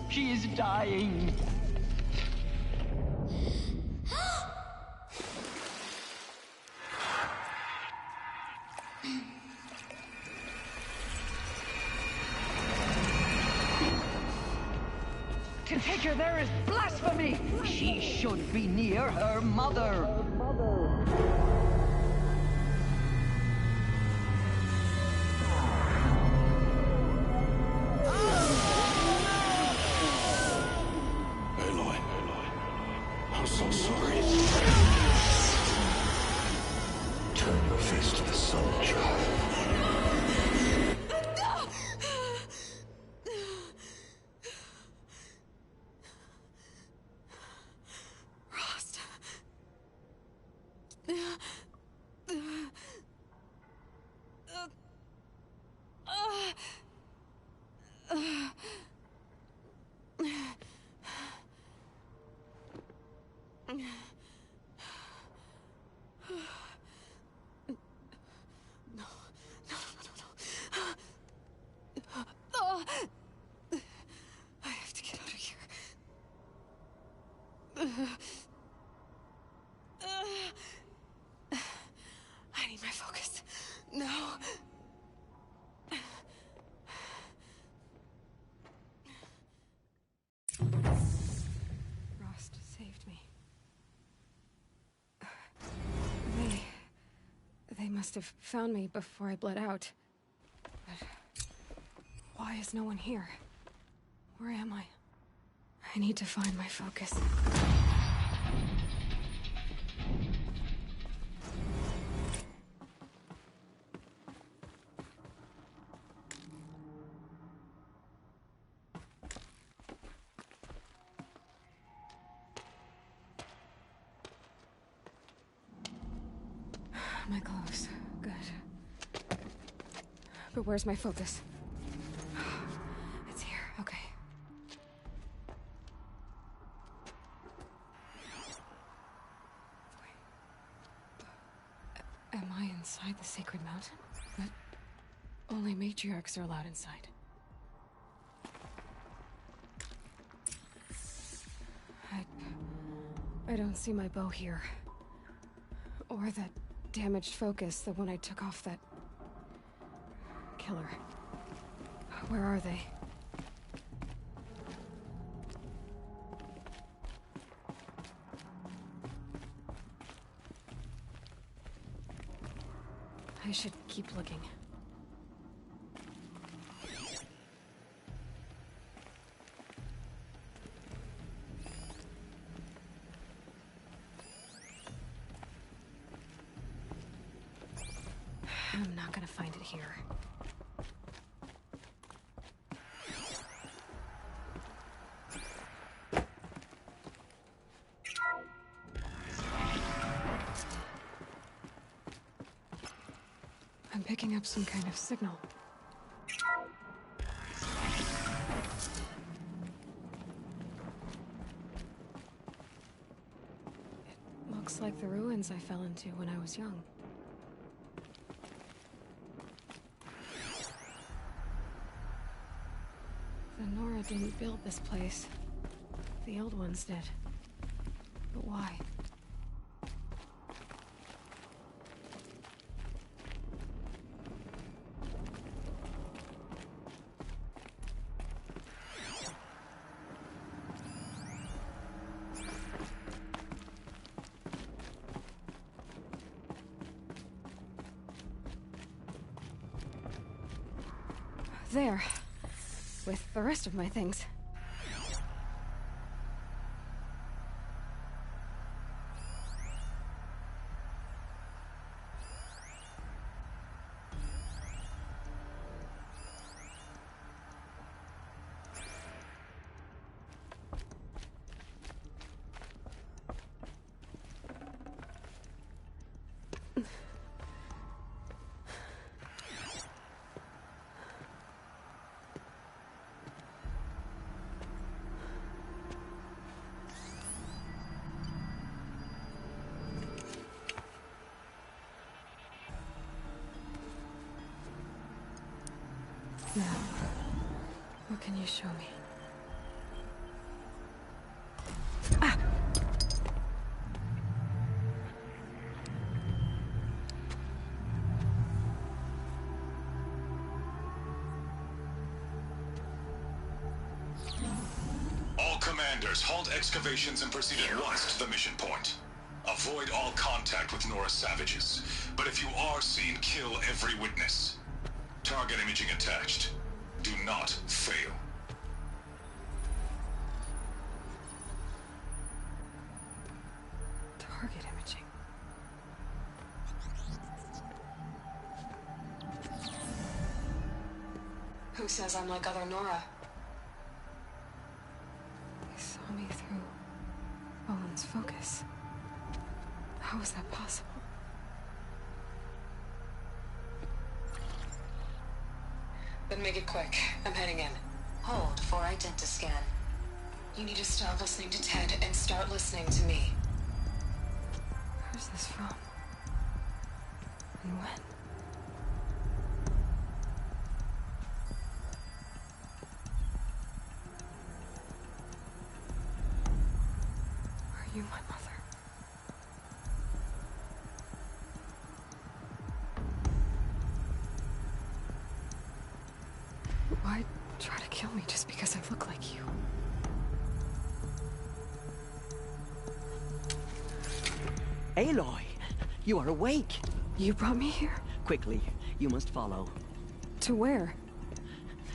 She is dying. To take her there is blasphemy. She should be near her mother. I'm so sorry. Turn your face to the sun, child. Rost. I have to get out of here. I need my focus. No. Rost saved me. They must have found me before I bled out. But why is no one here? Where am I? I need to find my focus. My clothes. Good. But where's my focus? It's here. Okay. inside the sacred mountain? But only matriarchs are allowed inside. I don't see my bow here. Or that damaged focus, the one I took off that killer. Where are they? I should keep looking. I'm not gonna find it here. I'm picking up some kind of signal. It looks like the ruins I fell into when I was young. The Nora didn't build this place. The old ones did. But why? There. With the rest of my things. Now, what can you show me? Ah! All commanders, halt excavations and proceed at once to the mission point. Avoid all contact with Nora savages. But if you are seen, kill every witness. Target imaging attached. Do not fail. Target imaging. Who says I'm like other Nora? They saw me through Owen's focus. How is that possible? Then make it quick. I'm heading in. Hold for identiscan. You need to stop listening to Ted and start listening to me. Where's this from? And when? Are you my mother? Why try to kill me just because I look like you? Aloy, you are awake. You brought me here? Quickly, you must follow. To where?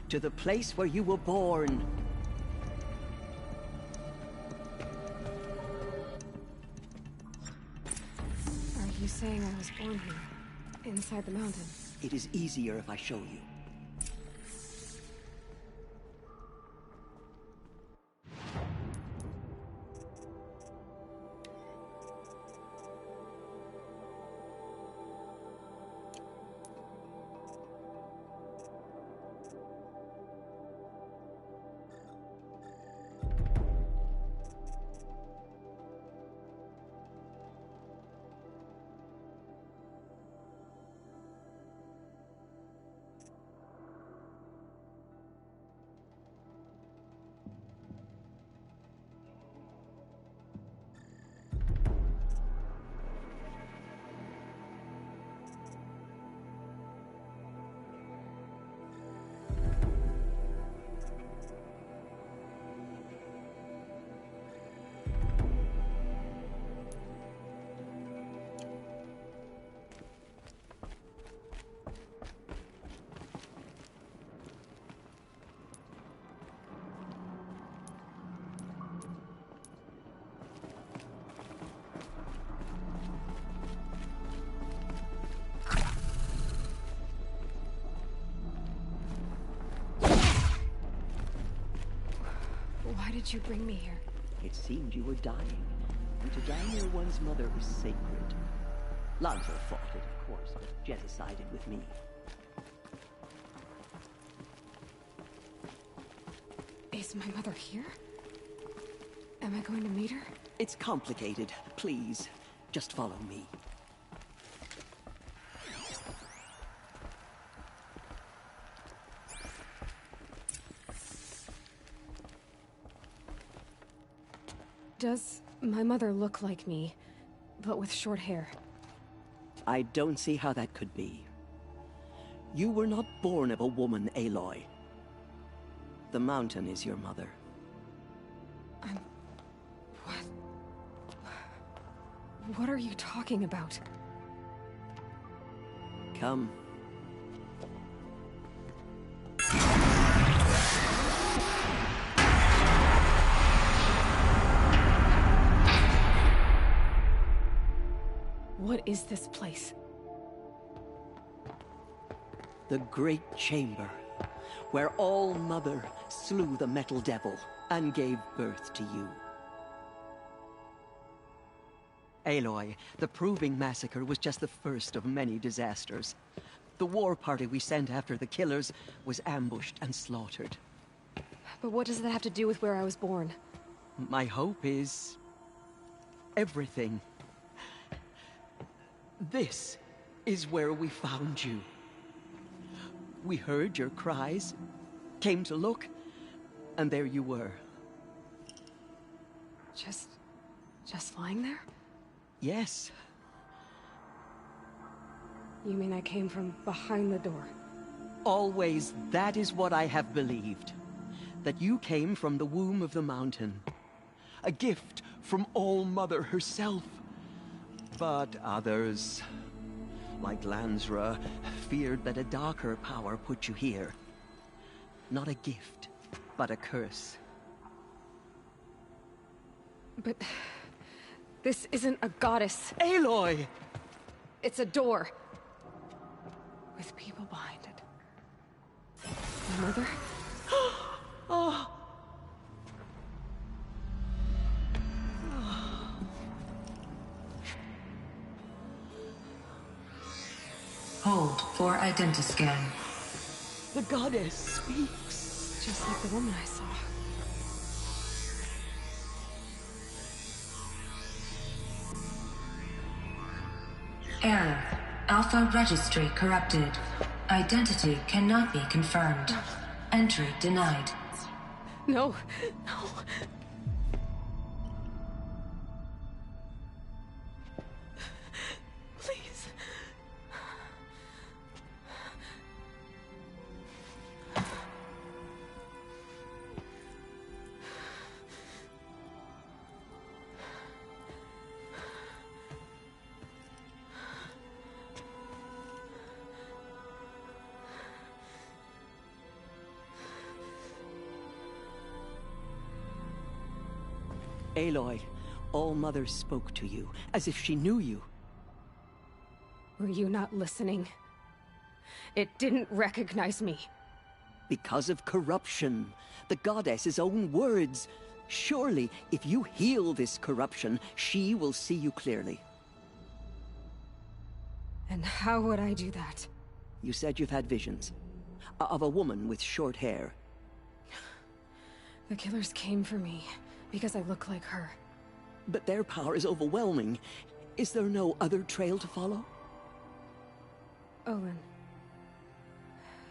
To the place where you were born. Are you saying I was born here? Inside the mountain? It is easier if I show you. did you bring me here? It seemed you were dying, and to die near one's mother is sacred. Lanzo fought it, of course, but Jetta sided with me. Is my mother here? Am I going to meet her? It's complicated. Please, just follow me. Does my mother look like me, but with short hair? I don't see how that could be. You were not born of a woman, Aloy. The mountain is your mother. What are you talking about? Come. What is this place? The Great Chamber, where All-Mother slew the Metal Devil and gave birth to you. Aloy, the Proving Massacre was just the first of many disasters. The war party we sent after the killers was ambushed and slaughtered. But what does that have to do with where I was born? My hope is... everything. This is where we found you. We heard your cries, came to look, and there you were. Just lying there? Yes. You mean I came from behind the door? Always, that is what I have believed. That you came from the womb of the mountain. A gift from All-Mother herself. But others, like Lansra, feared that a darker power put you here. Not a gift, but a curse. But... this isn't a goddess. Aloy! It's a door. With people behind it. My mother? Oh! Hold for identiscan. The goddess speaks. Just like the woman I saw. Error. Alpha registry corrupted. Identity cannot be confirmed. Entry denied. No. No. Please. Aloy, All-Mother spoke to you, as if she knew you. Were you not listening? It didn't recognize me. Because of corruption. The goddess's own words. Surely, if you heal this corruption, she will see you clearly. And how would I do that? You said you've had visions. Of a woman with short hair. The killers came for me. Because I look like her. But their power is overwhelming. Is there no other trail to follow? Olin.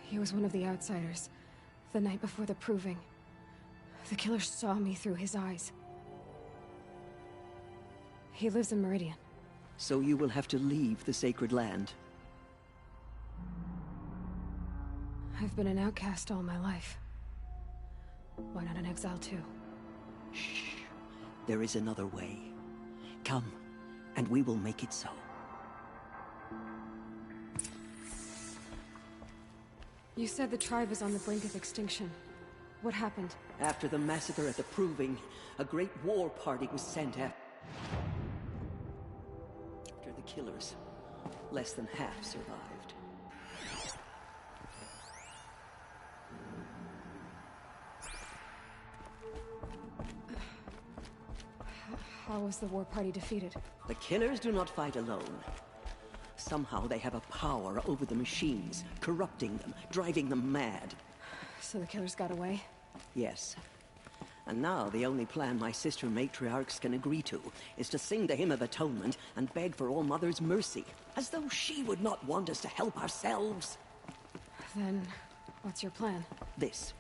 He was one of the outsiders. The night before the Proving. The killers saw me through his eyes. He lives in Meridian. So you will have to leave the sacred land. I've been an outcast all my life. Why not an exile too? Shh. There is another way. Come, and we will make it so. You said the tribe is on the brink of extinction. What happened? After the massacre at the Proving, a great war party was sent after the killers. Less than half survived. How was the war party defeated? The killers do not fight alone. Somehow they have a power over the machines, corrupting them, driving them mad. So the killers got away? Yes. And now the only plan my sister matriarchs can agree to is to sing the Hymn of Atonement and beg for All Mother's mercy, as though she would not want us to help ourselves. Then, what's your plan? This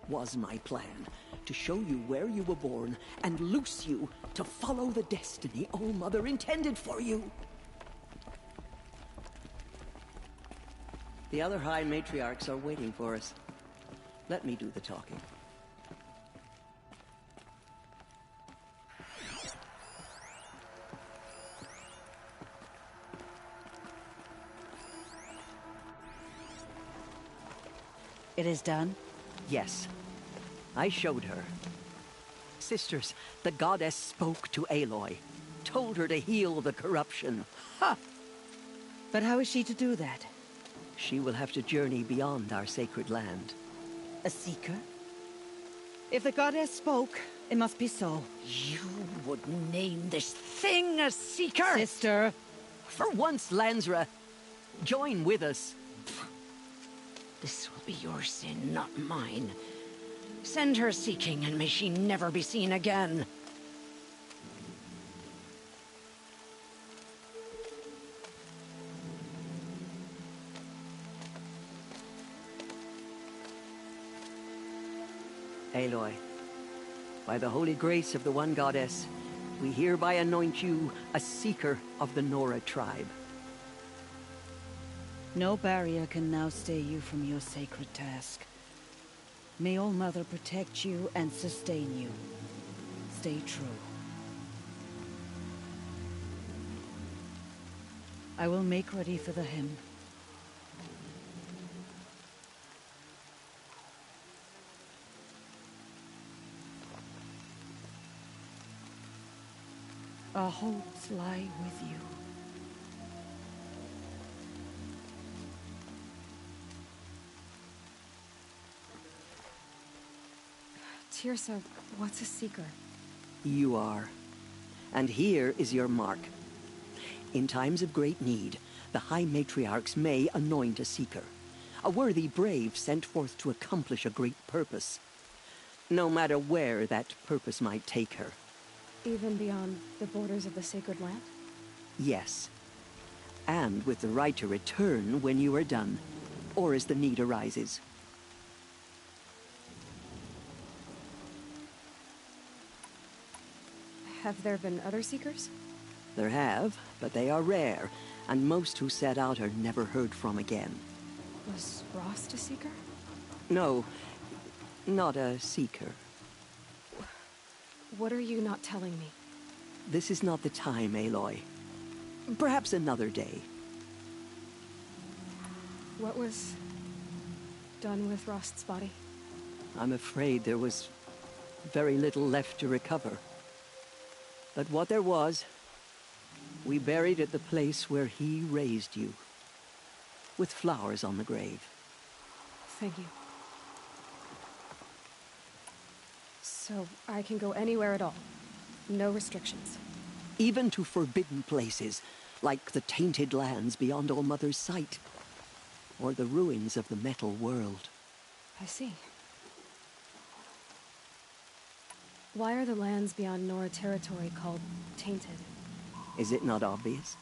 was my plan. To show you where you were born and loose you to follow the destiny All Mother intended for you. The other High Matriarchs are waiting for us. Let me do the talking. It is done? Yes. I showed her. Sisters, the goddess spoke to Aloy. Told her to heal the corruption. Ha! But how is she to do that? She will have to journey beyond our sacred land. A seeker? If the goddess spoke, it must be so. You would name this thing a seeker? Sister! For once, Lansra, join with us. This will be your sin, not mine. Send her seeking, and may she never be seen again. Aloy, by the holy grace of the One Goddess, we hereby anoint you a seeker of the Nora tribe. No barrier can now stay you from your sacred task. May All Mother protect you and sustain you. Stay true. I will make ready for the hymn. Our hopes lie with you. Teersa, what's a seeker? You are. And here is your mark. In times of great need, the High Matriarchs may anoint a seeker. A worthy brave sent forth to accomplish a great purpose. No matter where that purpose might take her. Even beyond the borders of the sacred land? Yes. And with the right to return when you are done, or as the need arises. Have there been other seekers? There have, but they are rare, and most who set out are never heard from again. Was Rost a seeker? No, not a seeker. What are you not telling me? This is not the time, Aloy. Perhaps another day. What was done with Rost's body? I'm afraid there was very little left to recover. But what there was, we buried at the place where he raised you, with flowers on the grave. Thank you. So I can go anywhere at all? No restrictions? Even to forbidden places, like the tainted lands beyond All Mother's sight, or the ruins of the metal world. I see. Why are the lands beyond Nora territory called tainted? Is it not obvious?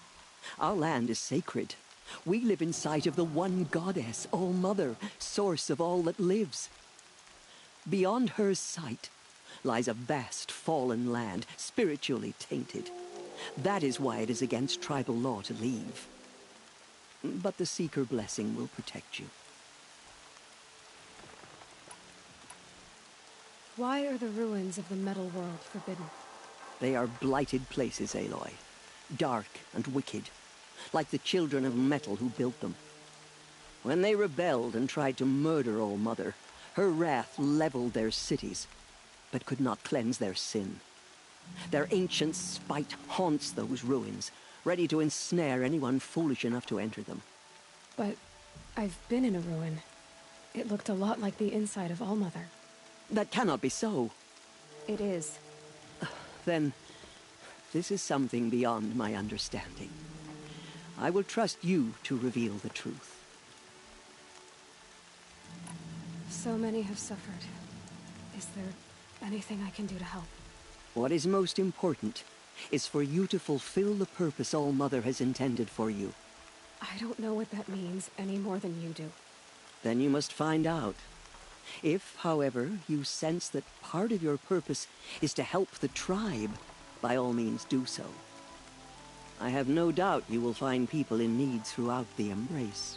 Our land is sacred. We live in sight of the One Goddess, All Mother, source of all that lives. Beyond her sight lies a vast fallen land, spiritually tainted. That is why it is against tribal law to leave. But the Seeker blessing will protect you. Why are the ruins of the metal world forbidden? They are blighted places, Aloy. Dark and wicked, like the children of metal who built them. When they rebelled and tried to murder All Mother, her wrath leveled their cities, but could not cleanse their sin. Their ancient spite haunts those ruins, ready to ensnare anyone foolish enough to enter them. But I've been in a ruin. It looked a lot like the inside of All Mother. That cannot be so. It is. Then, this is something beyond my understanding. I will trust you to reveal the truth. So many have suffered. Is there anything I can do to help? What is most important is for you to fulfill the purpose All-Mother has intended for you. I don't know what that means any more than you do. Then you must find out. If, however, you sense that part of your purpose is to help the tribe, by all means do so. I have no doubt you will find people in need throughout the Embrace.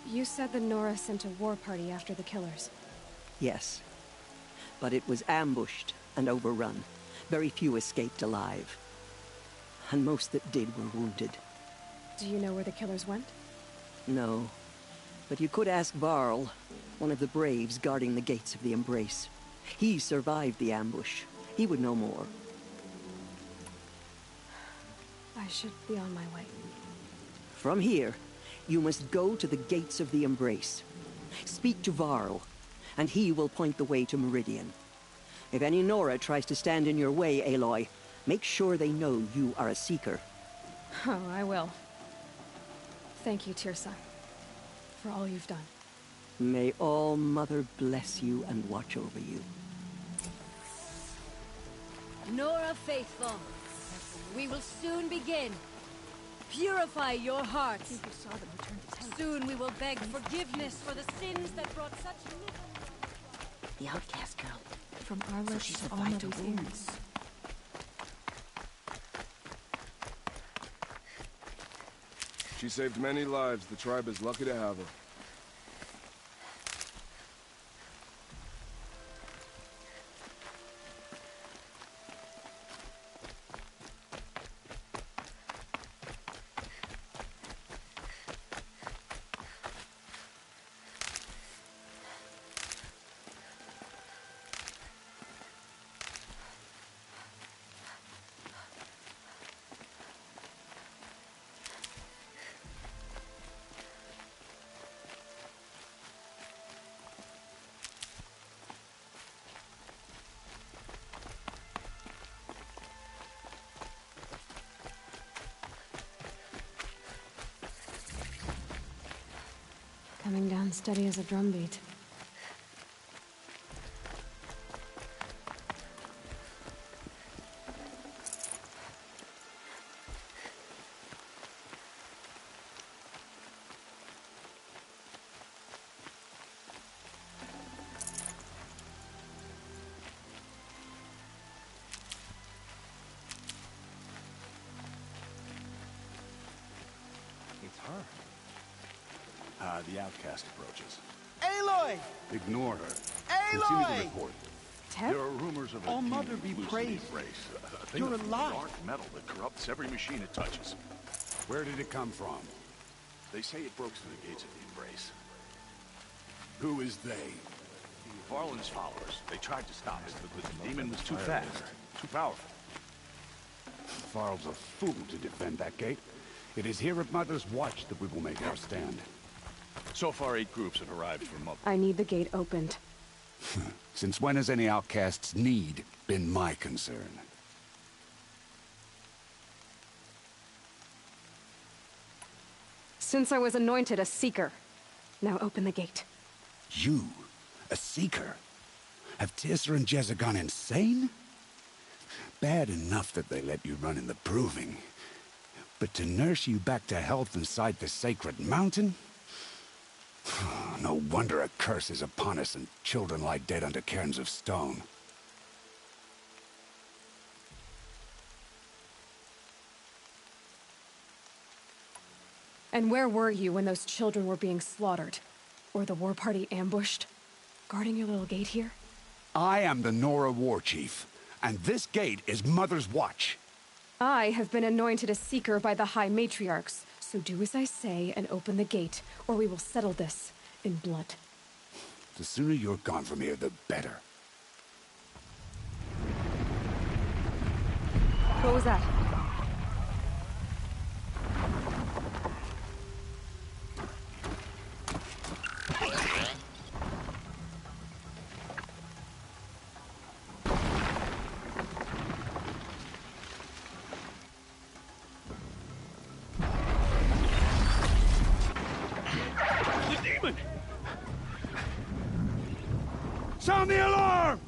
You said the Nora sent a war party after the killers. Yes, but it was ambushed and overrun. Very few escaped alive. And most that did were wounded. Do you know where the killers went? No, but you could ask Varl, one of the Braves guarding the gates of the Embrace. He survived the ambush. He would know more. I should be on my way. From here, you must go to the gates of the Embrace. Speak to Varl, and he will point the way to Meridian. If any Nora tries to stand in your way, Aloy, make sure they know you are a Seeker. Oh, I will. Thank you, Teersa, for all you've done. May All-Mother bless you and watch over you. Nora Faithful, we will soon begin. Purify your hearts. Soon we will beg forgiveness for the sins that brought such misery. The outcast girl. From our lips she's to a all vital mother's wound. ears. She saved many lives. The tribe is lucky to have her. Coming down steady as a drumbeat. It's her. The outcast approaches. Aloy! Ignore her. Aloy! Continue the report. There are rumors of a All-Mother be demon praised. loose in the Embrace. A thing You're of alive. dark metal that corrupts every machine it touches. Where did it come from? They say it broke through the gates of the Embrace. Who is they? Varl and his followers. They tried to stop it, but the demon was too fast, too powerful. Varl's a fool to defend that gate. It is here at Mother's Watch that we will make our stand. So far, 8 groups have arrived from Mother. I need the gate opened. Since when has any outcast's need been my concern? Since I was anointed a Seeker. Now open the gate. You? A Seeker? Have Teersa and Jezza gone insane? Bad enough that they let you run in the Proving. But to nurse you back to health inside the Sacred Mountain? No wonder a curse is upon us and children lie dead under cairns of stone. And where were you when those children were being slaughtered? Or the war party ambushed? Guarding your little gate here? I am the Nora War Chief, and this gate is Mother's Watch. I have been anointed a Seeker by the High Matriarchs, so do as I say and open the gate, or we will settle this in blood. The sooner you're gone from here, the better. What was that? Sound the alarm!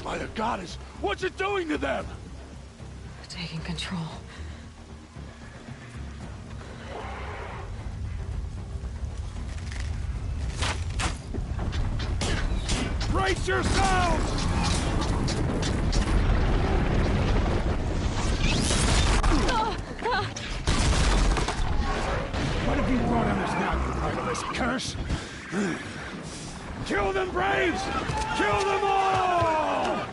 By the goddess, what's it doing to them? Taking control. Brace yourselves! What have you brought on us now, you murderous curse? Kill them, Braves! Kill them all!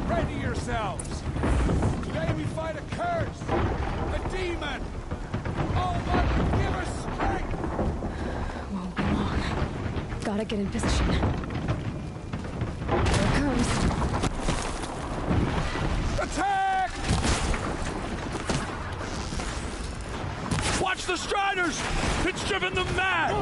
Ready yourselves! Today we fight a curse! A demon! Oh, Mother, give us strength! Won't be long. Gotta get in position. Here it comes. Attack! Watch the Striders! It's driven them mad!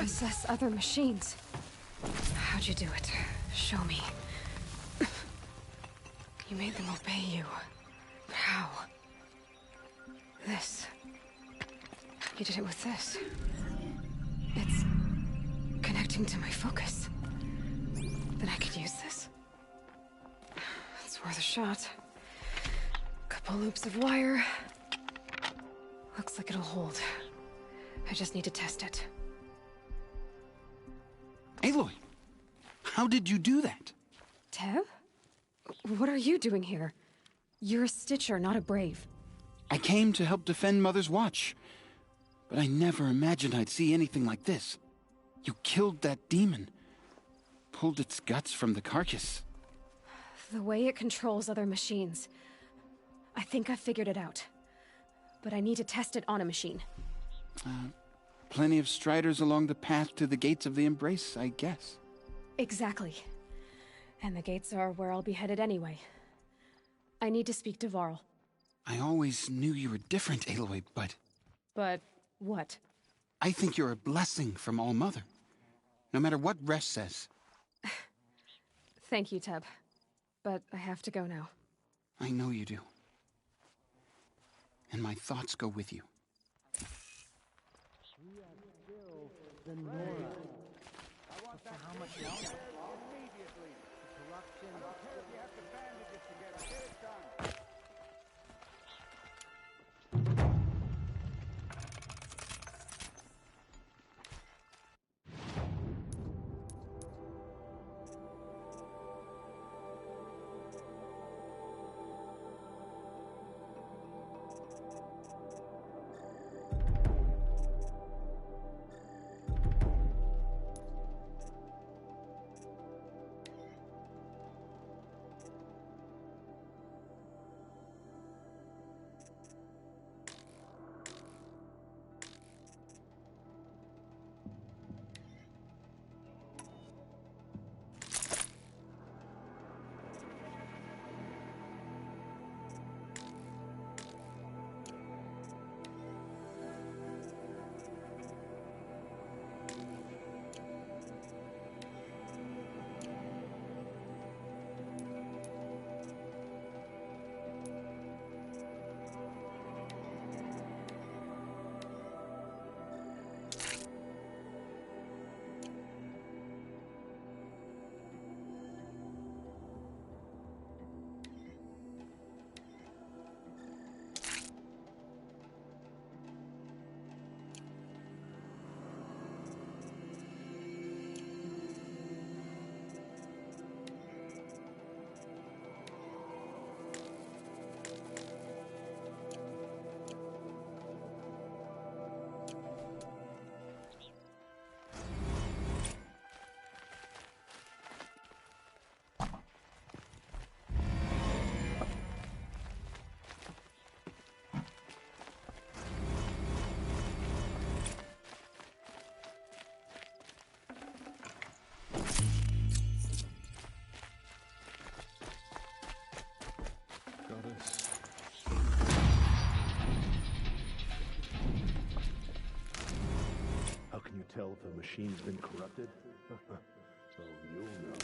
Possess other machines. How'd you do it? Show me. You made them obey you. But how? This. You did it with this. It's connecting to my focus. Then I could use this. It's worth a shot. Couple loops of wire. Looks like it'll hold. I just need to test it. Aloy, how did you do that? Tev? What are you doing here? You're a Stitcher, not a Brave. I came to help defend Mother's Watch, but I never imagined I'd see anything like this. You killed that demon, pulled its guts from the carcass. The way it controls other machines. I think I figured it out. But I need to test it on a machine. Plenty of striders along the path to the gates of the Embrace, I guess. Exactly. And the gates are where I'll be headed anyway. I need to speak to Varl. I always knew you were different, Aloy, but... But what? I think you're a blessing from All-Mother. No matter what Resh says. Thank you, Teb. But I have to go now. I know you do. And my thoughts go with you. We are still the Nora. I want that how much longer? Immediately. Corruption. I don't care if you have to bandage it together. Get it done. How can you tell if a machine's been corrupted? Oh, you'll know.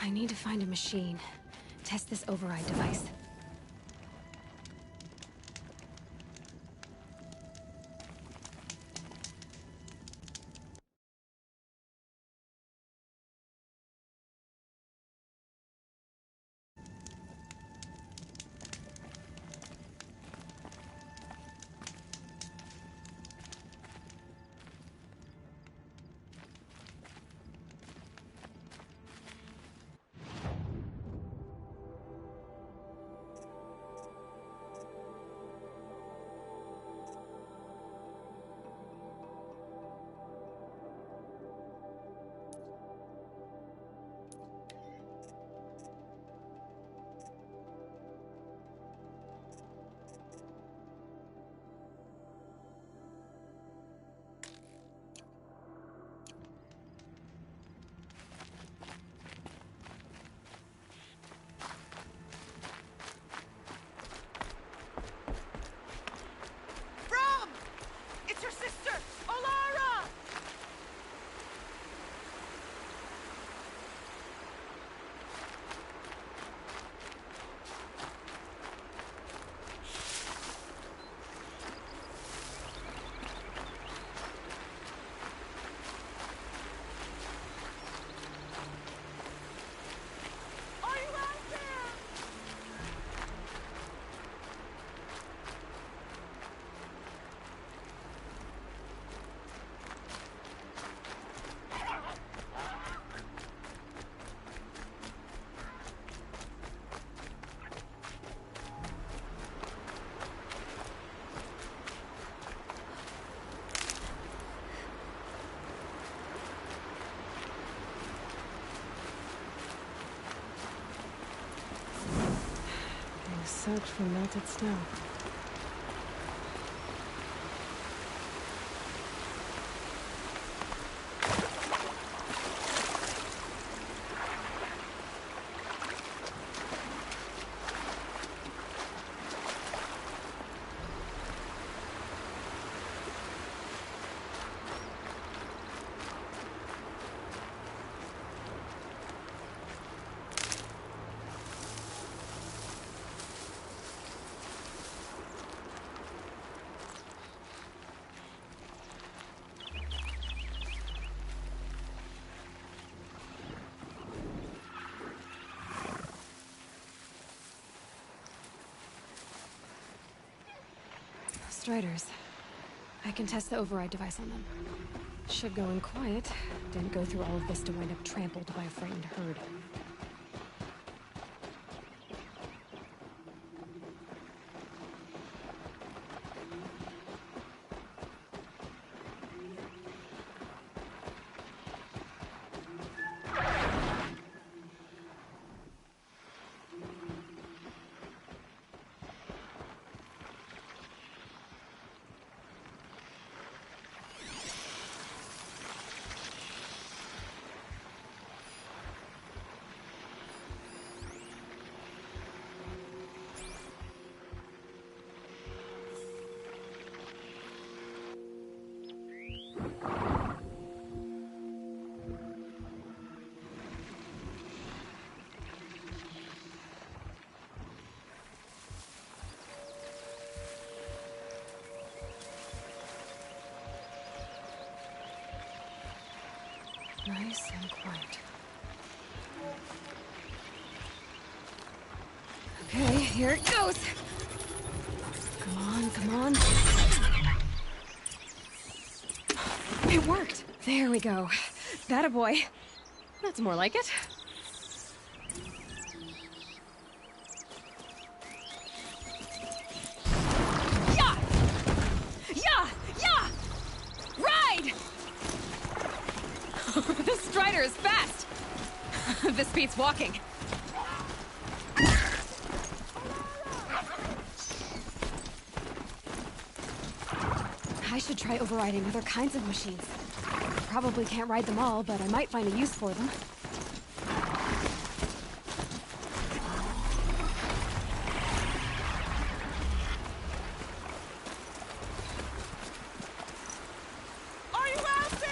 I need to find a machine. Test this override device. soaked from melted snow. Striders. I can test the override device on them. Should go in quiet. Didn't go through all of this to wind up trampled by a frightened herd. Nice and quiet. Okay, here it goes. Come on, come on. It worked. There we go. That boy. That's more like it. Yeah! Yeah! Yeah! Ride! The Strider is fast! This beats walking. I should try overriding other kinds of machines. Probably can't ride them all, but I might find a use for them. Are you out there?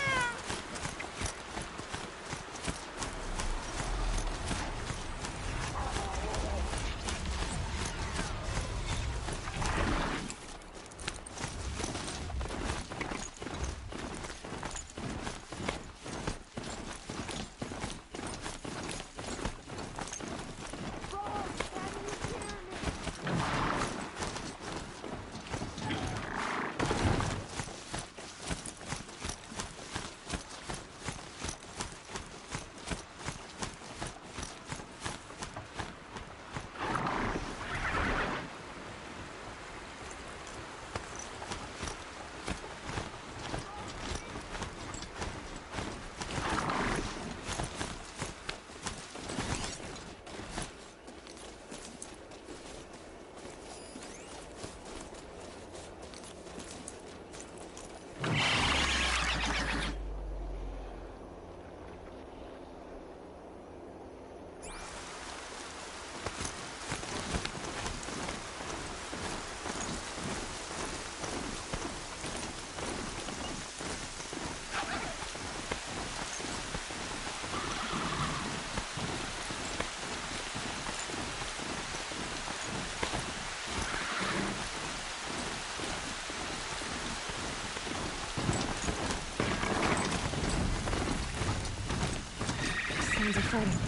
Sounds of fighting.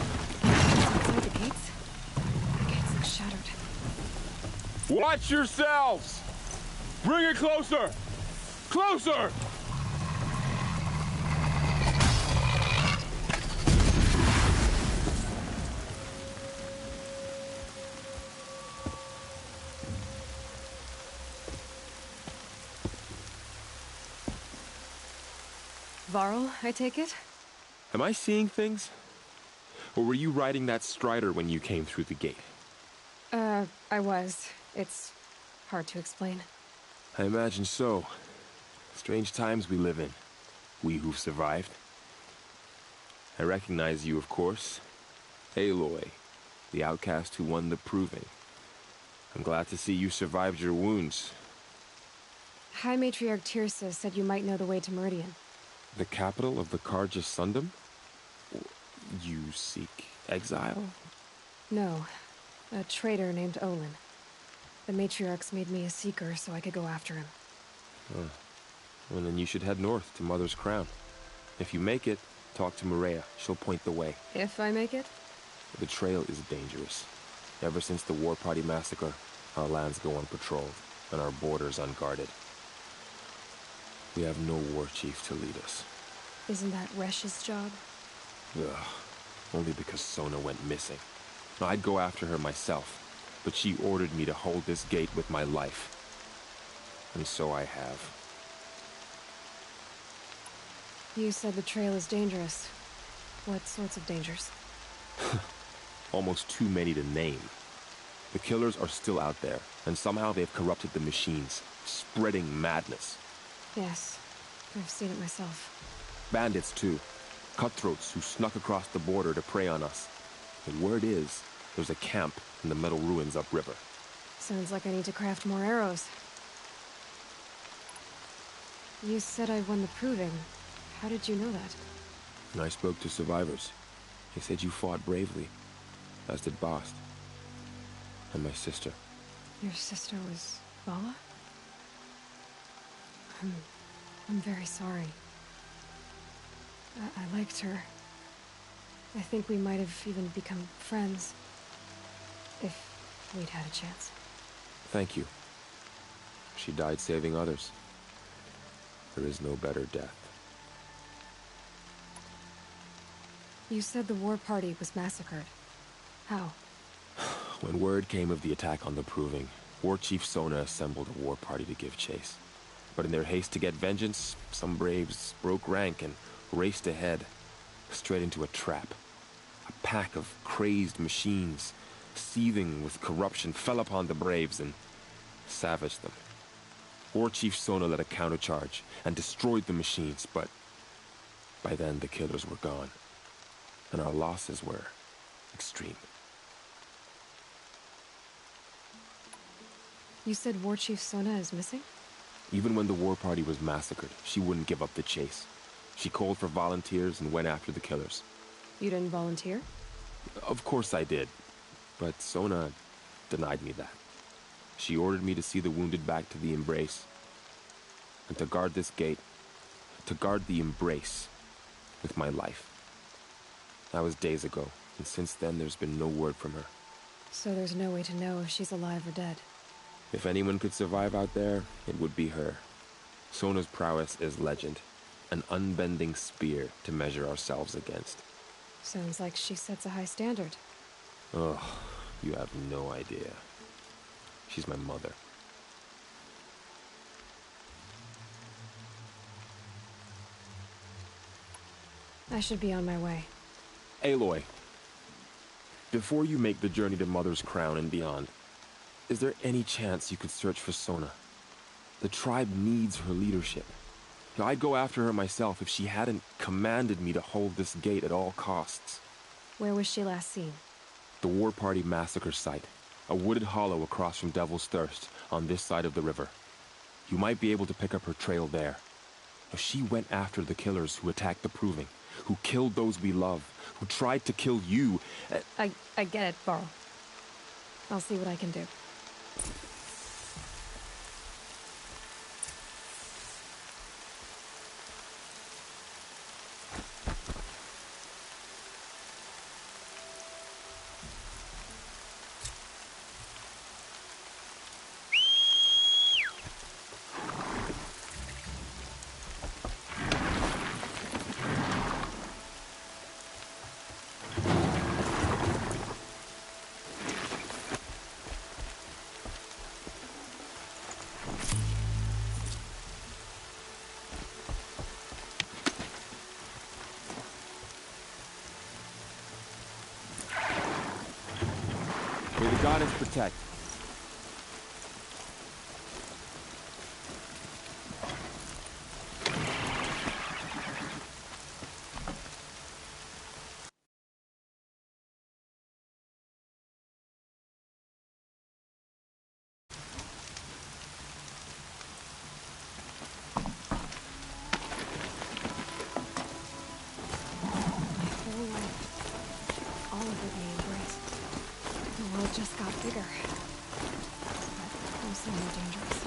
Outside the gates? The gates look shattered. Watch yourselves! Bring it closer! Closer! Varl, I take it? Am I seeing things? Or were you riding that Strider when you came through the gate? I was. It's hard to explain. I imagine so. Strange times we live in. We who've survived. I recognize you, of course. Aloy, the outcast who won the proving. I'm glad to see you survived your wounds. High Matriarch Tirsa said you might know the way to Meridian. The capital of the Carja Sundom? You seek exile? No. A traitor named Olin. The Matriarchs made me a seeker so I could go after him. Oh. Well, then you should head north to Mother's Crown. If you make it, talk to Maria. She'll point the way. If I make it? The trail is dangerous. Ever since the War Party massacre, our lands go unpatrolled, and our borders unguarded. We have no war chief to lead us. Isn't that Resh's job? Ugh. Only because Sona went missing. I'd go after her myself, but she ordered me to hold this gate with my life. And so I have. You said the trail is dangerous. What sorts of dangers? Almost too many to name. The killers are still out there, and somehow they've corrupted the machines, spreading madness. Yes, I've seen it myself. Bandits, too. Cutthroats who snuck across the border to prey on us. The word is, there's a camp in the metal ruins upriver. Sounds like I need to craft more arrows. You said I won the proving. How did you know that? I spoke to survivors. They said you fought bravely, as did Bast. And my sister. Your sister was Vala? I'm very sorry. I liked her. I think we might have even become friends. If we'd had a chance. Thank you. She died saving others. There is no better death. You said the war party was massacred. How? When word came of the attack on the Proving, War Chief Sona assembled a war party to give chase. But in their haste to get vengeance, some braves broke rank and raced ahead, straight into a trap. A pack of crazed machines, seething with corruption, fell upon the braves and savaged them. War Chief Sona led a countercharge and destroyed the machines, but by then the killers were gone, and our losses were extreme. You said War Chief Sona is missing? Even when the war party was massacred, she wouldn't give up the chase. She called for volunteers and went after the killers. You didn't volunteer? Of course I did, but Sona denied me that. She ordered me to see the wounded back to the Embrace, and to guard this gate, to guard the Embrace with my life. That was days ago, and since then there's been no word from her. So there's no way to know if she's alive or dead. If anyone could survive out there, it would be her. Sona's prowess is legend, an unbending spear to measure ourselves against. Sounds like she sets a high standard. Oh, you have no idea. She's my mother. I should be on my way. Aloy, before you make the journey to Mother's Crown and beyond, is there any chance you could search for Sona? The tribe needs her leadership. I'd go after her myself if she hadn't commanded me to hold this gate at all costs. Where was she last seen? The War Party massacre site. A wooded hollow across from Devil's Thirst, on this side of the river. You might be able to pick up her trail there. She went after the killers who attacked the Proving, who killed those we love, who tried to kill you. I get it, Varl. I'll see what I can do. May the goddess protect. All of it may embrace. The world just got bigger. But also more dangerous.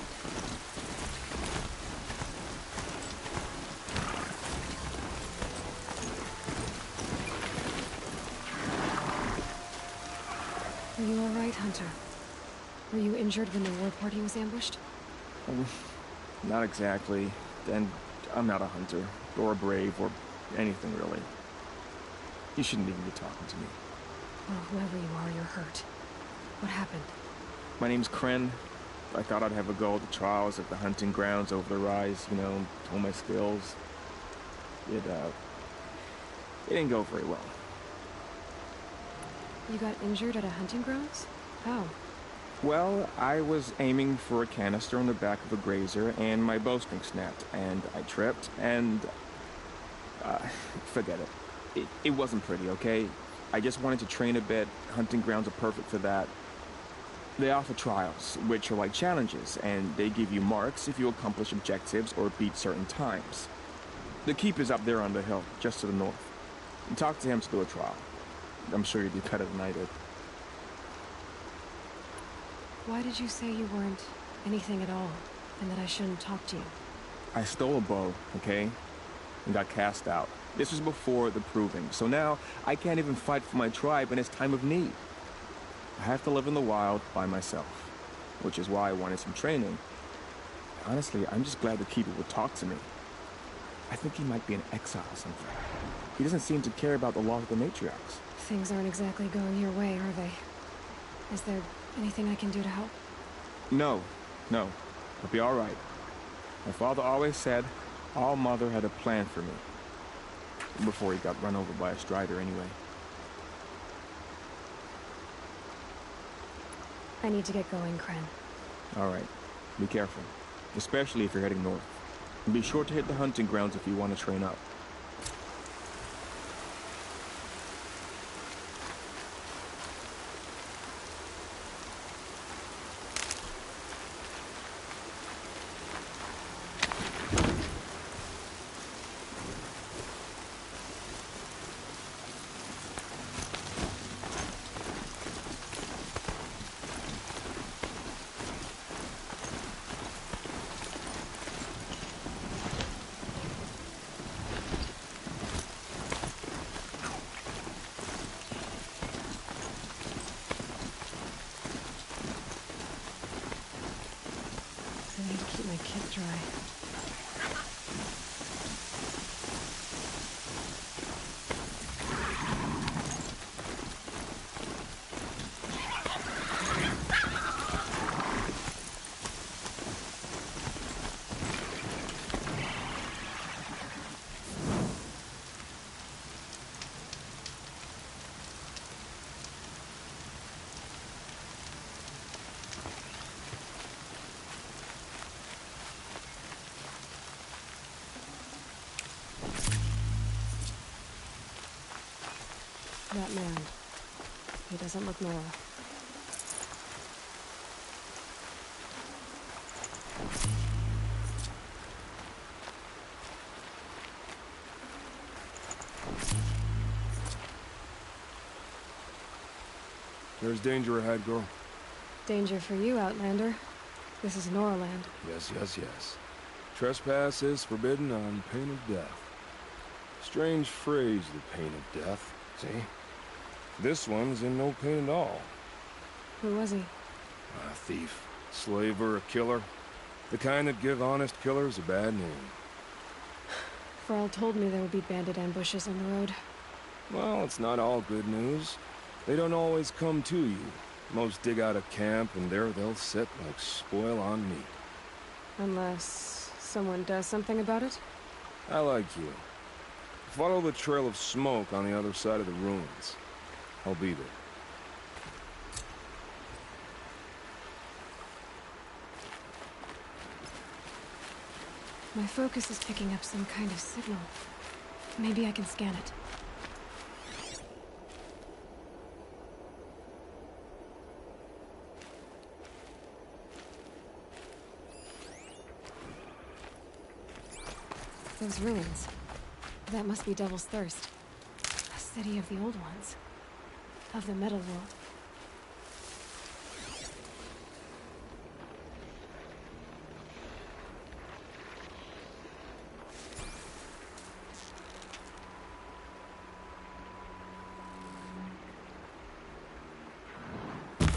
Are you alright, Hunter? Were you injured when the war party was ambushed? Not exactly. And I'm not a hunter, or a brave, or anything really. You shouldn't even be talking to me. Well, whoever you are, you're hurt. What happened? My name's Kren. I thought I'd have a go at the trials at the hunting grounds over the rise, you know, hone my skills. It didn't go very well. You got injured at a hunting grounds? How? Well, I was aiming for a canister on the back of a grazer, and my bowstring snapped, and I tripped, and... forget it. It wasn't pretty, okay? I just wanted to train a bit. Hunting grounds are perfect for that. They offer trials, which are like challenges, and they give you marks if you accomplish objectives or beat certain times. The keep is up there on the hill, just to the north. You talk to him to do a trial. I'm sure you'd do better than I did. Why did you say you weren't anything at all, and that I shouldn't talk to you? I stole a bow, okay? And got cast out. This was before the proving, so now I can't even fight for my tribe in its time of need. I have to live in the wild by myself, which is why I wanted some training. Honestly, I'm just glad the Keeper would talk to me. I think he might be in exile or something. He doesn't seem to care about the law of the matriarchs. Things aren't exactly going your way, are they? Is there anything I can do to help? No. I'll be all right. My father always said All Mother had a plan for me. Before he got run over by a strider, anyway. I need to get going, Kren. All right. Be careful. Especially if you're heading north. And be sure to hit the hunting grounds if you want to train up. I need to keep my kit dry. That man. He doesn't look Nora. There's danger ahead, girl. Danger for you, Outlander. This is Noraland. Yes. Trespass is forbidden on pain of death. Strange phrase, the pain of death. See? This one's in no pain at all. Who was he? A thief, slaver, a killer. The kind that give honest killers a bad name. Varl told me there would be bandit ambushes on the road. Well, it's not all good news. They don't always come to you. Most dig out of camp, and there they'll sit like spoil on meat. Unless someone does something about it? I like you. Follow the trail of smoke on the other side of the ruins. I'll be there. My focus is picking up some kind of signal. Maybe I can scan it. Those ruins. That must be Devil's Thirst. A city of the old ones. Of the Metal World.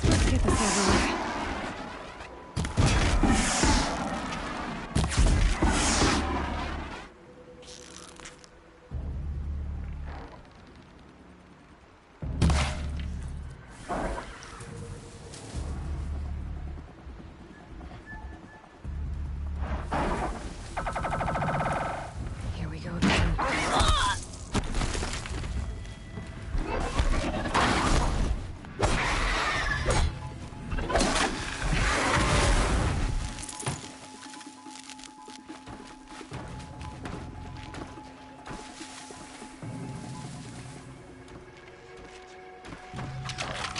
Let's get this over with. Here we go again.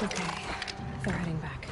Okay, they're heading back.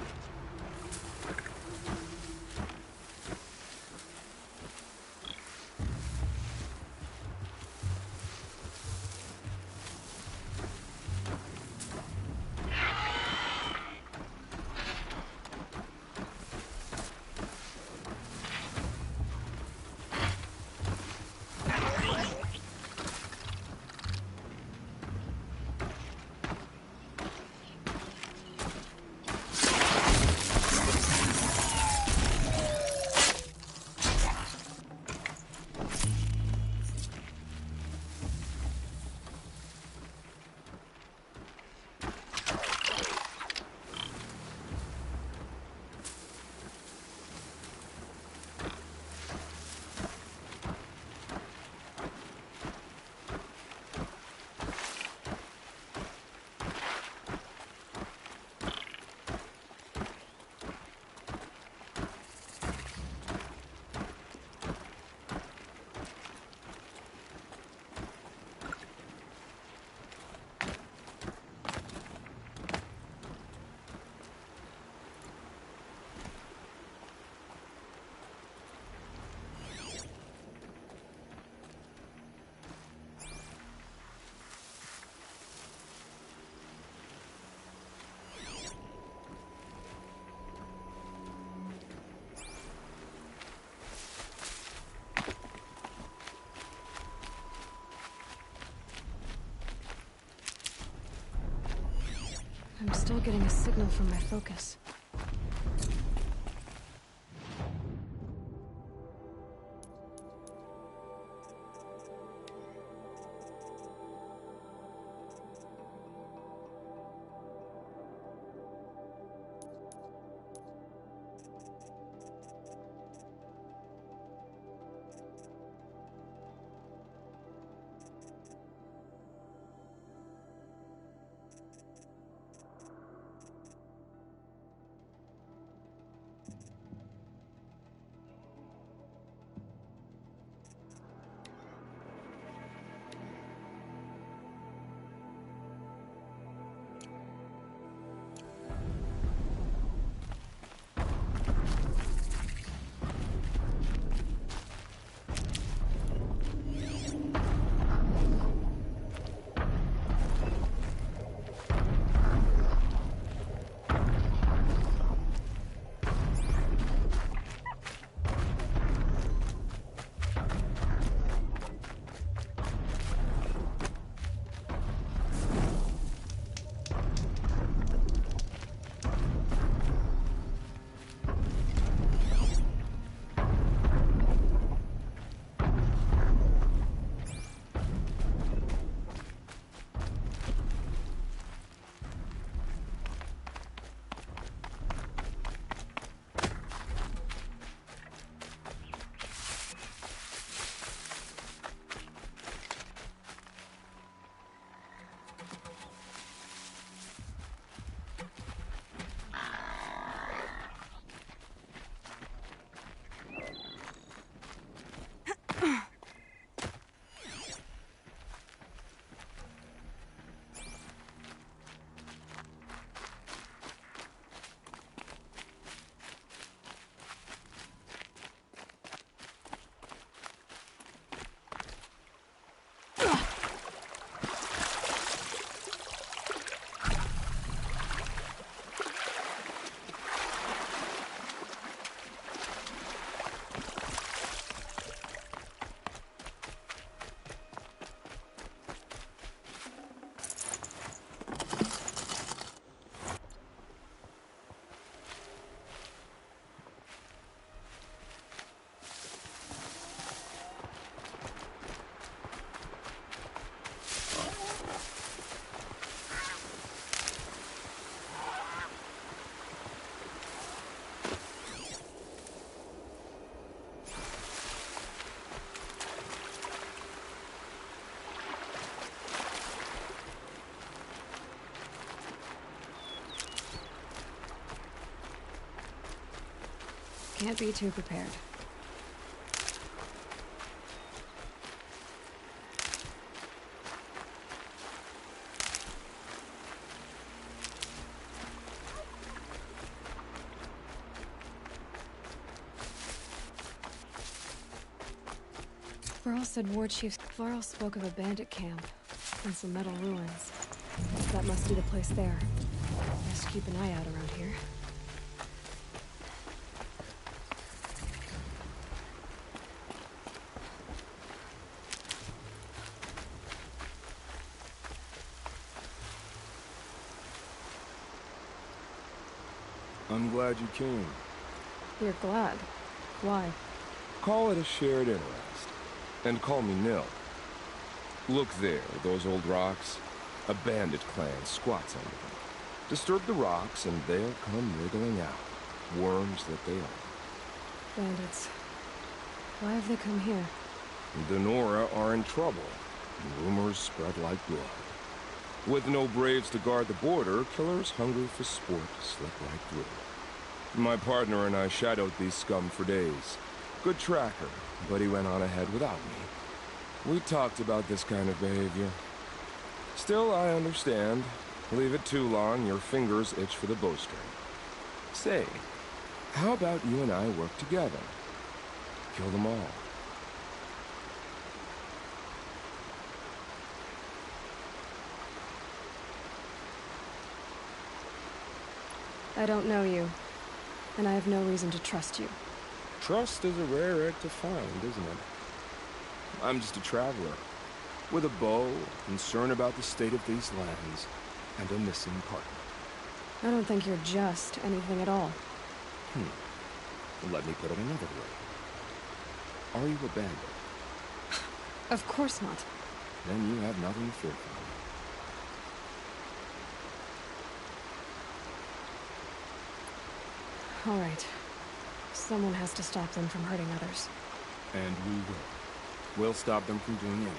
I'm still getting a signal from my focus. Can't be too prepared. Varl said War Chief Varl spoke of a bandit camp and some metal ruins. That must be the place there. Best keep an eye out around here. I'm glad you came. You're glad? Why? Call it a shared interest. And call me Nil. Look there, those old rocks. A bandit clan squats under them. Disturb the rocks and they'll come wriggling out. Worms that they are. Bandits. Why have they come here? The Nora are in trouble. Rumors spread like blood. With no braves to guard the border, killers hungry for sport slip right through. My partner and I shadowed these scum for days. Good tracker, but he went on ahead without me. We talked about this kind of behavior. Still, I understand. Leave it too long, your fingers itch for the bowstring. Say, how about you and I work together? Kill them all. I don't know you, and I have no reason to trust you. Trust is a rare egg to find, isn't it? I'm just a traveler, with a bow, concern about the state of these lands, and a missing partner. I don't think you're just anything at all. Let me put it another way. Are you a bandit? Of course not. Then you have nothing to fear from me. All right. Someone has to stop them from hurting others. And we will. We'll stop them from doing anything.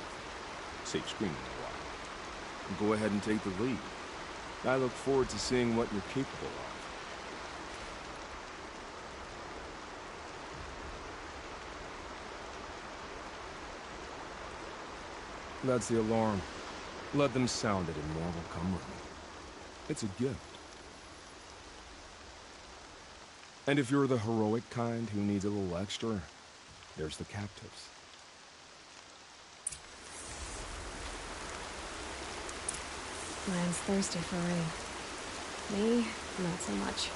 Save screaming a while. Go ahead and take the lead. I look forward to seeing what you're capable of. That's the alarm. Let them sound it and more will come with me. It's a gift. And if you're the heroic kind who needs a little extra, there's the captives. Land's thirsty for rain. Me, not so much.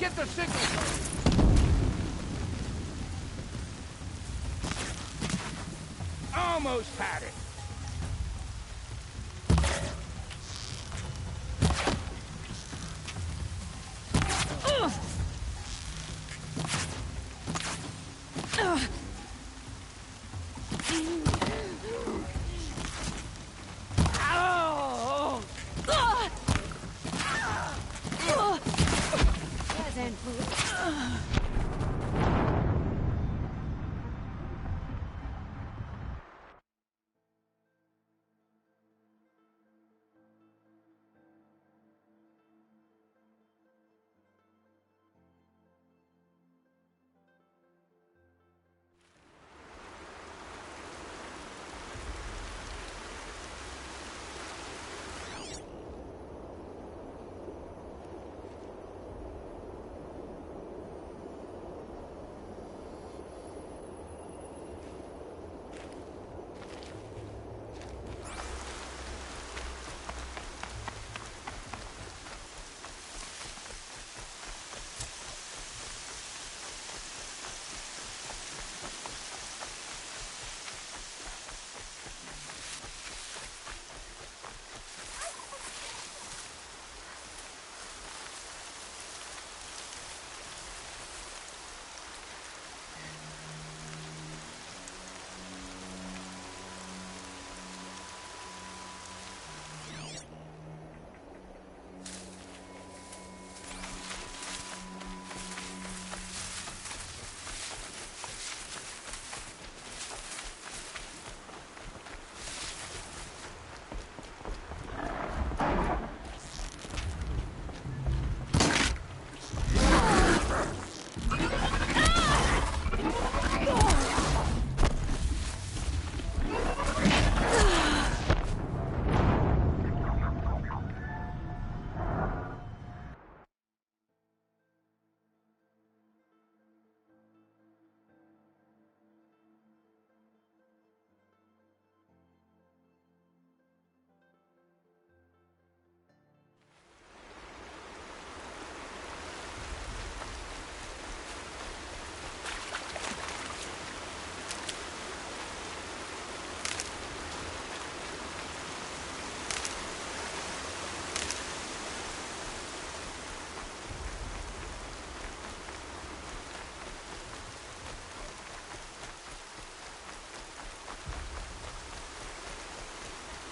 Get the signal! Almost had it!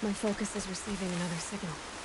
My focus is receiving another signal.